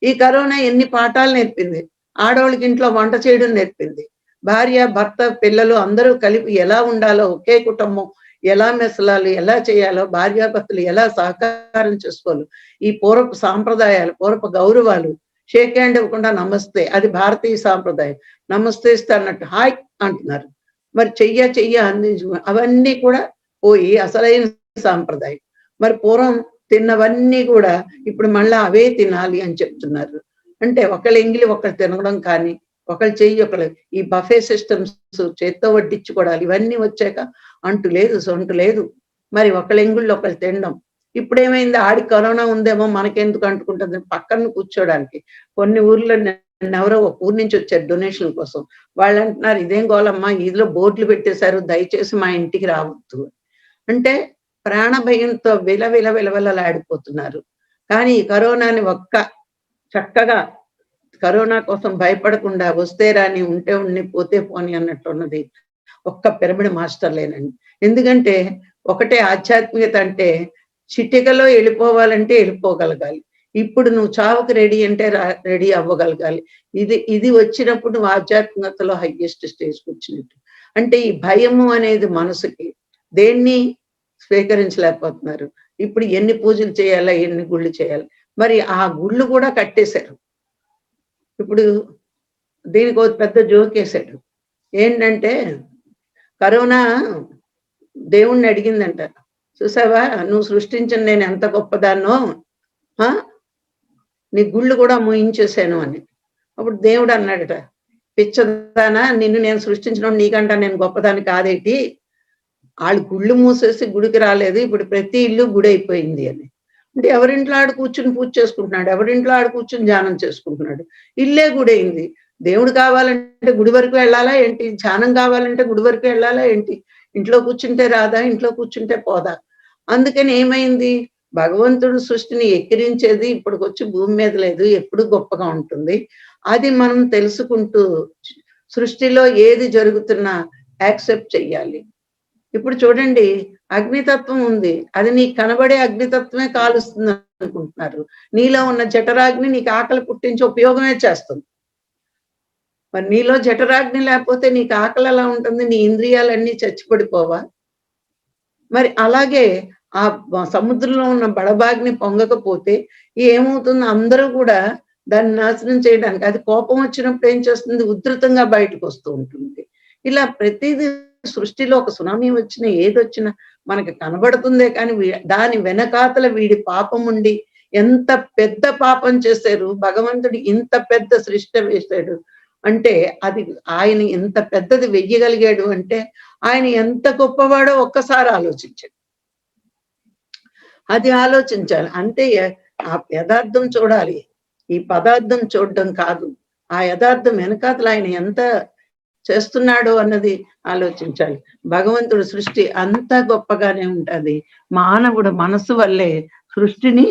ఈ కరోనా ఎన్ని పాఠాలు నేర్పింది. ఆడవాళ్ళకి ఇంట్లో వంట చేయడం నేర్పింది. భార్య, భర్త, పిల్లలు అందరూ కలిపి ఎలా ఉండాలో, ఒకే కుటుంబం ఎలా మెసలాలి, ఎలా చేయాలో, భార్యాభర్తలు ఎలా సహకారం చేసుకోవాలి, ఈ పూర్వపు సాంప్రదాయాలు, పూర్వపు గౌరవాలు, షేక్ హ్యాండ్ ఇవ్వకుండా నమస్తే, అది భారతీయ సాంప్రదాయం. నమస్తే ఇస్తే అన్నట్టు హాయ్ అంటున్నారు. మరి చెయ్య అందించు, అవన్నీ కూడా పోయి అసలైన సాంప్రదాయం. మరి పూర్వం తిన్నవన్నీ కూడా ఇప్పుడు మళ్ళా అవే తినాలి అని చెప్తున్నారు. అంటే ఒకళ్ళ ఎంగిలి ఒకళ్ళు తినడం కానీ, ఒకళ్ళు చెయ్యి ఒకళ్ళు, ఈ బఫే సిస్టమ్స్, చేత్తో వడ్డించుకోవడాలు ఇవన్నీ వచ్చాక అంటు లేదు, సొంటు లేదు. మరి ఒకళ్ళ ఎంగుళ్ళు ఒకళ్ళు తినడం. ఇప్పుడేమైంది? ఆడికి కరోనా ఉందేమో మనకెందుకు అంటుకుంటుంది పక్కన కూర్చోడానికి. కొన్ని ఊర్లో ఎవరో ఒక ఊరు నుంచి వచ్చారు డొనేషన్ కోసం. వాళ్ళు అంటున్నారు, ఇదేం గోలమ్మా, ఇదిలో బోర్డులు పెట్టేశారు, దయచేసి మా ఇంటికి రావద్దు. అంటే ప్రాణ భయంతో విలవిలలాడిపోతున్నారు. కానీ ఈ కరోనాని చక్కగా కరోనా కోసం భయపడకుండా వస్తే రాని, ఉంటే ఉండి, పోతే పోని అన్నట్టున్నది ఒక్క పిరమిడ్ మాస్టర్లేనండి. ఎందుకంటే ఒకటే ఆధ్యాత్మికత అంటే చిటికలో వెళ్ళిపోవాలంటే వెళ్ళిపోగలగాలి. ఇప్పుడు నువ్వు చావుకు రెడీ అంటే రెడీ అవ్వగలగాలి. ఇది వచ్చినప్పుడు నువ్వు ఆధ్యాత్మికతలో హైయెస్ట్ స్టేజ్కి వచ్చినట్టు. అంటే ఈ భయము అనేది మనసుకి దేన్ని స్వీకరించలేకపోతున్నారు. ఇప్పుడు ఎన్ని పూజలు చేయాలా, ఎన్ని గుళ్ళు చేయాలి? మరి ఆ గుళ్ళు కూడా కట్టేశారు. ఇప్పుడు దీనికి ఒక పెద్ద జోకేశాడు. ఏంటంటే కరోనా దేవుణ్ణి అడిగిందంట, చూసావా నువ్వు సృష్టించిన నేను ఎంత గొప్పదాన్నో, ఆ! నీ గుళ్ళు కూడా మూయించేశాను అని. అప్పుడు దేవుడు అన్నాడట, పిచ్చదానా నిన్ను నేను సృష్టించినోడు నీకంట నేను గొప్పదాన్ని కాదేటి? ఆళ్ళు గుళ్ళు మూసేసి గుడికి రాలేదు. ఇప్పుడు ప్రతి ఇల్లు గుడైపోయింది అని. అంటే ఎవరింట్లో ఆడు కూర్చొని పూజ చేసుకుంటున్నాడు. ఎవరింట్లో ఆడు కూర్చొని ధ్యానం చేసుకుంటున్నాడు. ఇల్లే గుడయింది. దేవుడు కావాలంటే గుడి వరకు వెళ్ళాలా ఏంటి? ధ్యానం కావాలంటే గుడి వరకు వెళ్ళాలా ఏంటి? ఇంట్లో కూర్చుంటే రాదా? ఇంట్లో కూర్చుంటే పోదా? అందుకని ఏమైంది? భగవంతుడు సృష్టిని ఎక్కిరించేది ఇప్పటికొచ్చి భూమి మీద లేదు. ఎప్పుడు గొప్పగా ఉంటుంది. అది మనం తెలుసుకుంటూ సృష్టిలో ఏది జరుగుతున్నా యాక్సెప్ట్ చెయ్యాలి. ఇప్పుడు చూడండి అగ్నితత్వం ఉంది. అది నీకు కనబడే అగ్నితత్వమే కాలుస్తుందనుకుంటున్నారు. నీలో ఉన్న జఠరాగ్ని నీకు ఆకలి పుట్టించి ఉపయోగమే చేస్తుంది. మరి నీలో జఠరాగ్ని లేకపోతే నీకు ఆకలి ఎలా ఉంటుంది? నీ ఇంద్రియాలన్నీ చచ్చిపడిపోవా? మరి అలాగే ఆ సముద్రంలో ఉన్న బడబాగ్ని పొంగకపోతే ఏమవుతుంది? అందరూ కూడా దాన్ని నాశనం చేయడానికి అది కోపం వచ్చినప్పుడు ఏం చేస్తుంది? ఉధృతంగా బయటకొస్తూ ఉంటుంది. ఇలా ప్రతీదీ సృష్టిలో ఒక సునామీ వచ్చినా, ఏదొచ్చినా మనకి కనబడుతుందే కానీ దాని వెనకాతల వీడి పాపం ఉండి ఎంత పెద్ద పాపం చేశారు. భగవంతుడు ఇంత పెద్ద సృష్టి వేశాడు. అంటే అది ఆయన ఎంత పెద్దది వెయ్యగలిగాడు అంటే ఆయన ఎంత గొప్పవాడో ఒక్కసారి ఆలోచించండి. అది ఆలోచించాలి. అంతే ఆ యథార్థం చూడాలి. ఈ పదార్థం చూడడం కాదు. ఆ యథార్థం వెనకాతల ఆయన ఎంత చేస్తున్నాడు అన్నది ఆలోచించాలి. భగవంతుడు సృష్టి అంతా గొప్పగానే ఉంటది. మానవుడు మనసు వల్లే సృష్టిని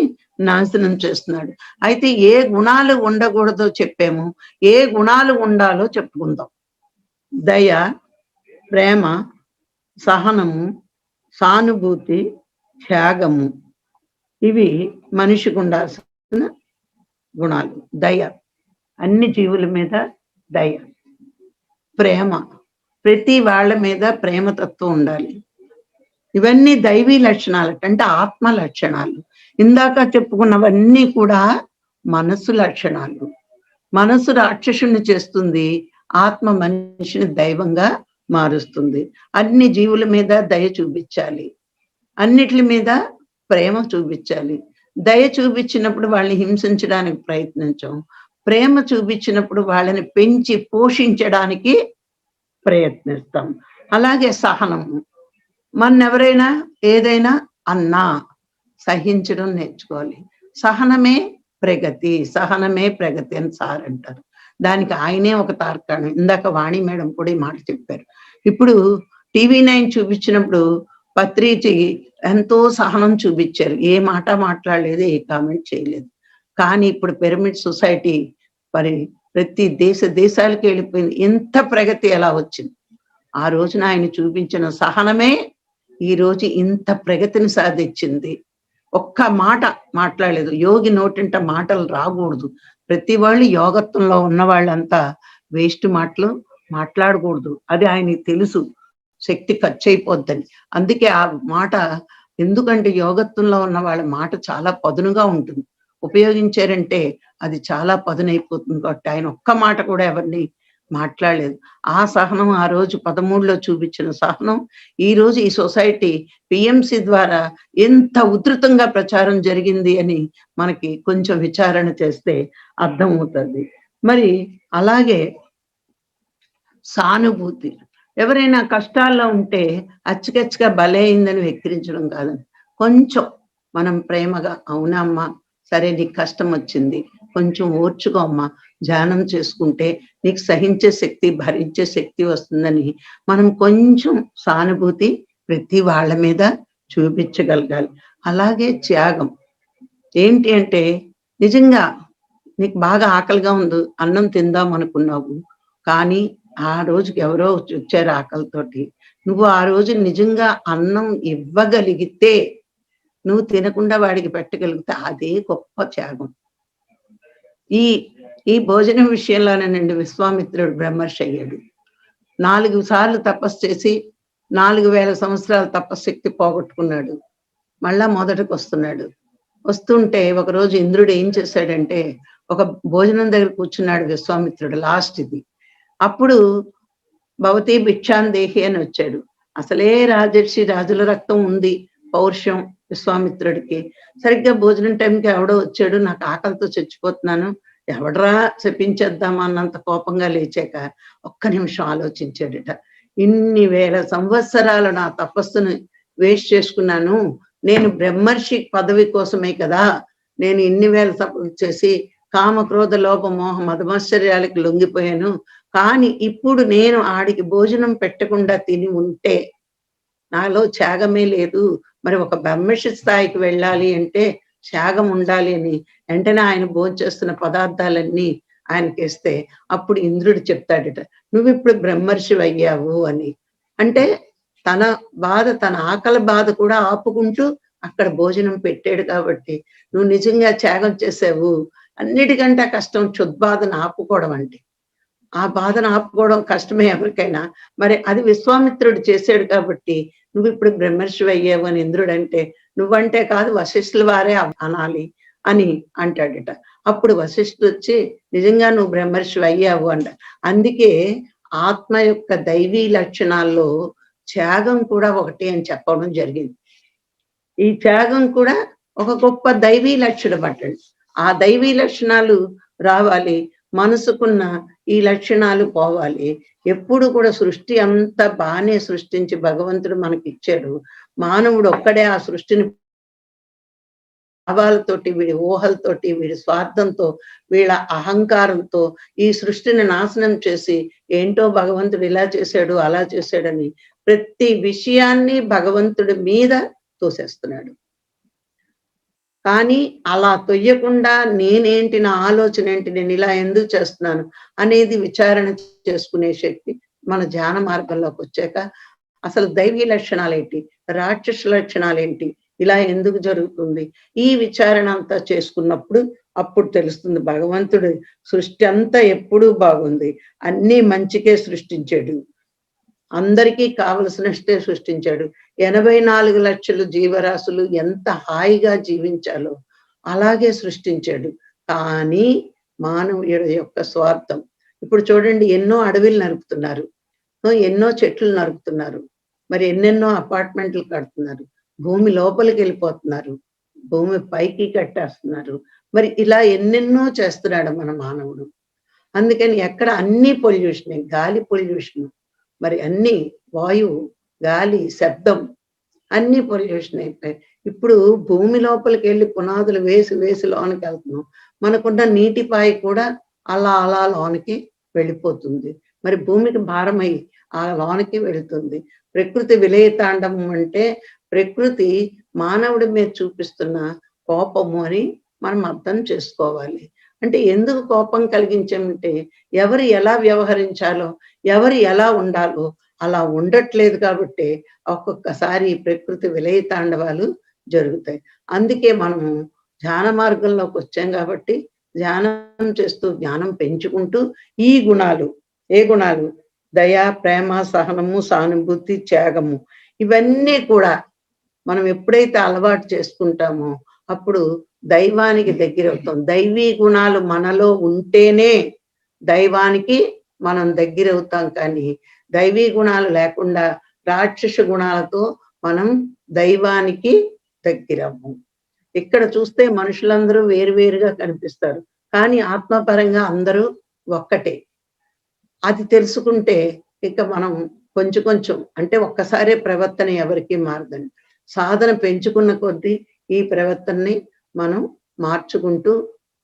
నాశనం చేస్తున్నాడు. అయితే ఏ గుణాలు ఉండకూడదో చెప్పాము. ఏ గుణాలు ఉండాలో చెప్పుకుందాం. దయ, ప్రేమ, సహనము, సానుభూతి, త్యాగము. ఇవి మనిషికి ఉండాల్సిన గుణాలు. దయ, అన్ని జీవుల మీద దయ. ప్రేమ, ప్రతి వాళ్ళ మీద ప్రేమతత్వం ఉండాలి. ఇవన్నీ దైవీ లక్షణాలు అంటే ఆత్మ లక్షణాలు. ఇందాక చెప్పుకున్నవన్నీ కూడా మనసు లక్షణాలు. మనసు రాక్షసుని చేస్తుంది, ఆత్మ మనిషిని దైవంగా మారుస్తుంది. అన్ని జీవుల మీద దయ చూపించాలి. అన్నిటి మీద ప్రేమ చూపించాలి. దయ చూపించినప్పుడు వాళ్ళని హింసించడానికి ప్రయత్నించం. ప్రేమ చూపించినప్పుడు వాళ్ళని పెంచి పోషించడానికి ప్రయత్నిస్తాం. అలాగే సహనము. ఎవరైనా ఏదైనా అన్నా సహించడం నేర్చుకోవాలి. సహనమే ప్రగతి, సహనమే ప్రగతి అని సార్ అంటారు. దానికి ఆయనే ఒక తార్కాణం. ఇందాక వాణి మేడం కూడా ఈ మాట చెప్పారు. ఇప్పుడు టీవీ9 చూపించినప్పుడు పత్రిజీ ఎంతో సహనం చూపించారు. ఏ మాట మాట్లాడలేదు, ఏ కామెంట్ చేయలేదు. కానీ ఇప్పుడు పిరమిడ్ సొసైటీ మరి ప్రతి దేశాలకు వెళ్ళిపోయింది. ఎంత ప్రగతి ఎలా వచ్చింది? ఆ రోజున ఆయన చూపించిన సహనమే ఈ రోజు ఇంత ప్రగతిని సాధించింది. ఒక్క మాట మాట్లాడలేదు. యోగి నోటింట మాటలు రాకూడదు. ప్రతి వాళ్ళు యోగత్వంలో ఉన్న వాళ్ళంతా వేస్ట్ మాటలు మాట్లాడకూడదు. అది ఆయనకి తెలుసు. శక్తి ఖర్చు అయిపోద్దని. అందుకే ఆ మాట ఎందుకంటే యోగత్వంలో ఉన్న వాళ్ళ మాట చాలా పదునుగా ఉంటుంది. ఉపయోగించారంటే అది చాలా పదునైపోతుంది కాబట్టి ఆయన ఒక్క మాట కూడా ఎవరిని మాట్లాడలేదు. ఆ సహనం ఆ రోజు 13లో చూపించిన సహనం ఈ రోజు ఈ సొసైటీ పిఎంసి ద్వారా ఎంత ఉధృతంగా ప్రచారం జరిగింది అని మనకి కొంచెం విచారణ చేస్తే అర్థమవుతుంది. మరి అలాగే సానుభూతి. ఎవరైనా కష్టాల్లో ఉంటే అచ్చకచ్చగా బలైందని వెక్కిరించడం కాదండి. కొంచెం మనం ప్రేమగా అవునా అమ్మా, సరే నీకు కష్టం వచ్చింది. కొంచెం ఓర్చుకో అమ్మా. ధ్యానం చేసుకుంటే నీకు సహించే శక్తి, భరించే శక్తి వస్తుందని మనం కొంచెం సానుభూతి ప్రతి వాళ్ళ మీద చూపించగలగాలి. అలాగే త్యాగం. ఏంటి అంటే నిజంగా నీకు బాగా ఆకలిగా ఉంది. అన్నం తిందాం అనుకున్నావు. కానీ ఆ రోజుకి ఎవరో వచ్చారు ఆకలితోటి. నువ్వు ఆ రోజు నిజంగా అన్నం ఇవ్వగలిగితే, నువ్వు తినకుండా వాడికి పెట్టగలిగితే అదే గొప్ప త్యాగం. ఈ ఈ భోజనం విషయంలోనేనండి విశ్వామిత్రుడు బ్రహ్మర్షి అయ్యాడు. 4 సార్లు తపస్సు చేసి 4000 సంవత్సరాల తపశ్శక్తి పోగొట్టుకున్నాడు. మళ్ళా మొదటికొస్తున్నాడు. వస్తుంటే ఒకరోజు ఇంద్రుడు ఏం చేశాడంటే, ఒక భోజనం దగ్గర కూర్చున్నాడు విశ్వామిత్రుడు లాస్ట్ ఇది. అప్పుడు భవతి భిక్షాం దేహి అని వచ్చాడు. అసలే రాజర్షి రాజుల రక్తం ఉంది. పౌరుషం విశ్వామిత్రుడికి. సరిగ్గా భోజనం టైంకి ఎవడో వచ్చాడు, నాకు ఆకలితో చచ్చిపోతున్నాను, ఎవడ్రా శపించేద్దామా అన్నంత కోపంగా లేచాక ఒక్క నిమిషం ఆలోచించాడట. ఇన్ని వేల సంవత్సరాలు నా తపస్సును వేస్ట్ చేసుకున్నాను. నేను బ్రహ్మర్షి పదవి కోసమే కదా నేను ఇన్ని వేల తపస్సు చేసి కామ క్రోధ లోభ మోహ మదమాశ్చర్యాలకి లొంగిపోయాను. కానీ ఇప్పుడు నేను ఆడికి భోజనం పెట్టకుండా తిని ఉంటే నాలో త్యాగమే లేదు. మరి ఒక బ్రహ్మర్షి స్థాయికి వెళ్ళాలి అంటే త్యాగం ఉండాలి అని వెంటనే ఆయన భోంచేస్తున్న పదార్థాలన్నీ ఆయనకిస్తే అప్పుడు ఇంద్రుడు చెప్తాడట, నువ్విప్పుడు బ్రహ్మర్షి అయ్యావు అని. అంటే తన బాధ, తన ఆకలి బాధ కూడా ఆపుకుంటూ అక్కడ భోజనం పెట్టాడు కాబట్టి నువ్వు నిజంగా త్యాగం చేసావు. అన్నిటికంటే కష్టం క్షుద్బాధను ఆపుకోవడం అంటే. ఆ బాధను ఆపుకోవడం కష్టమే ఎవరికైనా. మరి అది విశ్వామిత్రుడు చేశాడు కాబట్టి నువ్విప్పుడు బ్రహ్మర్షి అయ్యావు అని ఇంద్రుడంటే, నువ్వంటే కాదు వశిష్ఠుల వారే అనాలి అని అంటాడట. అప్పుడు వశిష్ఠుడు వచ్చి నిజంగా నువ్వు బ్రహ్మర్షి అయ్యావు అంట. అందుకే ఆత్మ యొక్క దైవీ లక్షణాల్లో త్యాగం కూడా ఒకటి అని చెప్పడం జరిగింది. ఈ త్యాగం కూడా ఒక గొప్ప దైవీ లక్షణం అంటండి. ఆ దైవీ లక్షణాలు రావాలి. మనసుకున్న ఈ లక్షణాలు పోవాలి. ఎప్పుడు కూడా సృష్టి అంతా బానే సృష్టించి భగవంతుడు మనకిచ్చాడు. మానవుడు ఒక్కడే ఆ సృష్టిని భావాలతోటి, వీడి ఊహలతోటి, వీడి స్వార్థంతో, వీళ్ళ అహంకారంతో ఈ సృష్టిని నాశనం చేసి ఏంటో భగవంతుడు ఇలా చేశాడు, అలా చేశాడని ప్రతి విషయాన్ని భగవంతుడి మీద తోసేస్తున్నాడు. కానీ అలా తొయ్యకుండా నేనేంటి, నా ఆలోచన ఏంటి, నేను ఇలా ఎందుకు చేస్తున్నాను అనేది విచారణ చేసుకునే శక్తి మన ధ్యాన మార్గంలోకి వచ్చాక అసలు దైవీ లక్షణాలేంటి, రాక్షస లక్షణాలేంటి, ఇలా ఎందుకు జరుగుతుంది, ఈ విచారణ అంతా చేసుకున్నప్పుడు అప్పుడు తెలుస్తుంది భగవంతుడు సృష్టి అంతా ఎప్పుడూ బాగుంది, అన్నీ మంచికే సృష్టించాడు, అందరికీ కావలసినట్టే సృష్టించాడు. 84 లక్షల జీవరాశులు ఎంత హాయిగా జీవించాలో అలాగే సృష్టించాడు. కానీ మానవుడి యొక్క స్వార్థం. ఇప్పుడు చూడండి, ఎన్నో అడవిలు నరుకుతున్నారు, ఎన్నో చెట్లు నరుకుతున్నారు, మరి ఎన్నెన్నో అపార్ట్మెంట్లు కడుతున్నారు, భూమి లోపలికి వెళ్ళిపోతున్నారు, భూమి పైకి కట్టేస్తున్నారు. మరి ఇలా ఎన్నెన్నో చేస్తున్నాడు మన మానవుడు. అందుకని ఎక్కడ అన్ని పొల్యూషనే, గాలి పొల్యూషన్, మరి అన్ని వాయువు, గాలి, శబ్దం అన్ని పొల్యూషన్ అయిపోయాయి. ఇప్పుడు భూమి లోపలికి వెళ్ళి పునాదులు వేసి వేసి లోనికి వెళ్తున్నాం. మనకున్న నీటిపాయి కూడా అలా అలా లోనికి వెళ్ళిపోతుంది. మరి భూమికి భారమై ఆ లోనికి వెళుతుంది. ప్రకృతి విలయతాండవం అంటే ప్రకృతి మానవుడి మీద చూపిస్తున్న కోపము అని మనం అర్థం చేసుకోవాలి. అంటే ఎందుకు కోపం కలిగించామంటే ఎవరు ఎలా వ్యవహరించాలో, ఎవరు ఎలా ఉండాలో అలా ఉండట్లేదు కాబట్టి ఒక్కొక్కసారి ప్రకృతి విలయ తాండవాలు జరుగుతాయి. అందుకే మనము ధ్యాన మార్గంలోకి వచ్చాం కాబట్టి ధ్యానం చేస్తూ జ్ఞానం పెంచుకుంటూ ఈ గుణాలు, ఏ గుణాలు, దయ, ప్రేమ, సహనము, సానుభూతి, త్యాగము, ఇవన్నీ కూడా మనం ఎప్పుడైతే అలవాటు చేసుకుంటామో అప్పుడు దైవానికి దగ్గర అవుతాం. దైవీ గుణాలు మనలో ఉంటేనే దైవానికి మనం దగ్గర అవుతాం. కానీ దైవీ గుణాలు లేకుండా రాక్షస గుణాలతో మనం దైవానికి దగ్గరము. ఇక్కడ చూస్తే మనుషులందరూ వేరువేరుగా కనిపిస్తారు, కానీ ఆత్మపరంగా అందరూ ఒక్కటే. అది తెలుసుకుంటే ఇక మనం కొంచెం కొంచెం, అంటే ఒక్కసారే ప్రవర్తన ఎవరికీ మారదండి. సాధన పెంచుకున్న కొద్దీ ఈ ప్రవర్తనని మనం మార్చుకుంటూ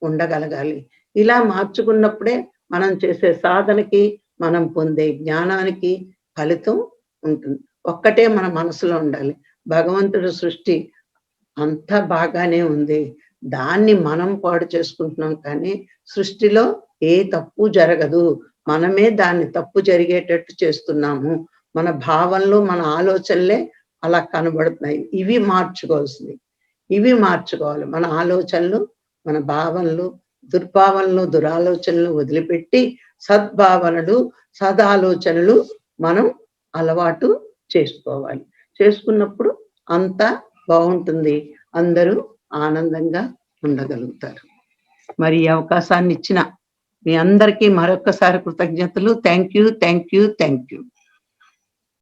ఉండగలగాలి. ఇలా మార్చుకున్నప్పుడే మనం చేసే సాధనకి, మనం పొందే జ్ఞానానికి ఫలితం ఉంటుంది. ఒక్కటే మన మనసులో ఉండాలి, భగవంతుడి సృష్టి అంతా బాగానే ఉంది, దాన్ని మనం పాడు చేసుకుంటున్నాం. కానీ సృష్టిలో ఏ తప్పు జరగదు, మనమే దాన్ని తప్పు జరిగేటట్టు చేస్తున్నాము. మన భావనలు, మన ఆలోచనలే అలా కనబడుతున్నాయి. ఇవి మార్చుకోవాల్సింది, ఇవి మార్చుకోవాలి. మన ఆలోచనలు, మన భావనలు, దుర్భావనలు, దురాలోచనలు వదిలిపెట్టి సద్భావనలు, సదాలోచనలు మనం అలవాటు చేసుకోవాలి. చేసుకున్నప్పుడు అంతా బాగుంటుంది, అందరూ ఆనందంగా ఉండగలుగుతారు. మరి ఈ అవకాశాన్ని ఇచ్చిన మీ అందరికీ మరొక్కసారి కృతజ్ఞతలు. Thank you, thank you, thank you.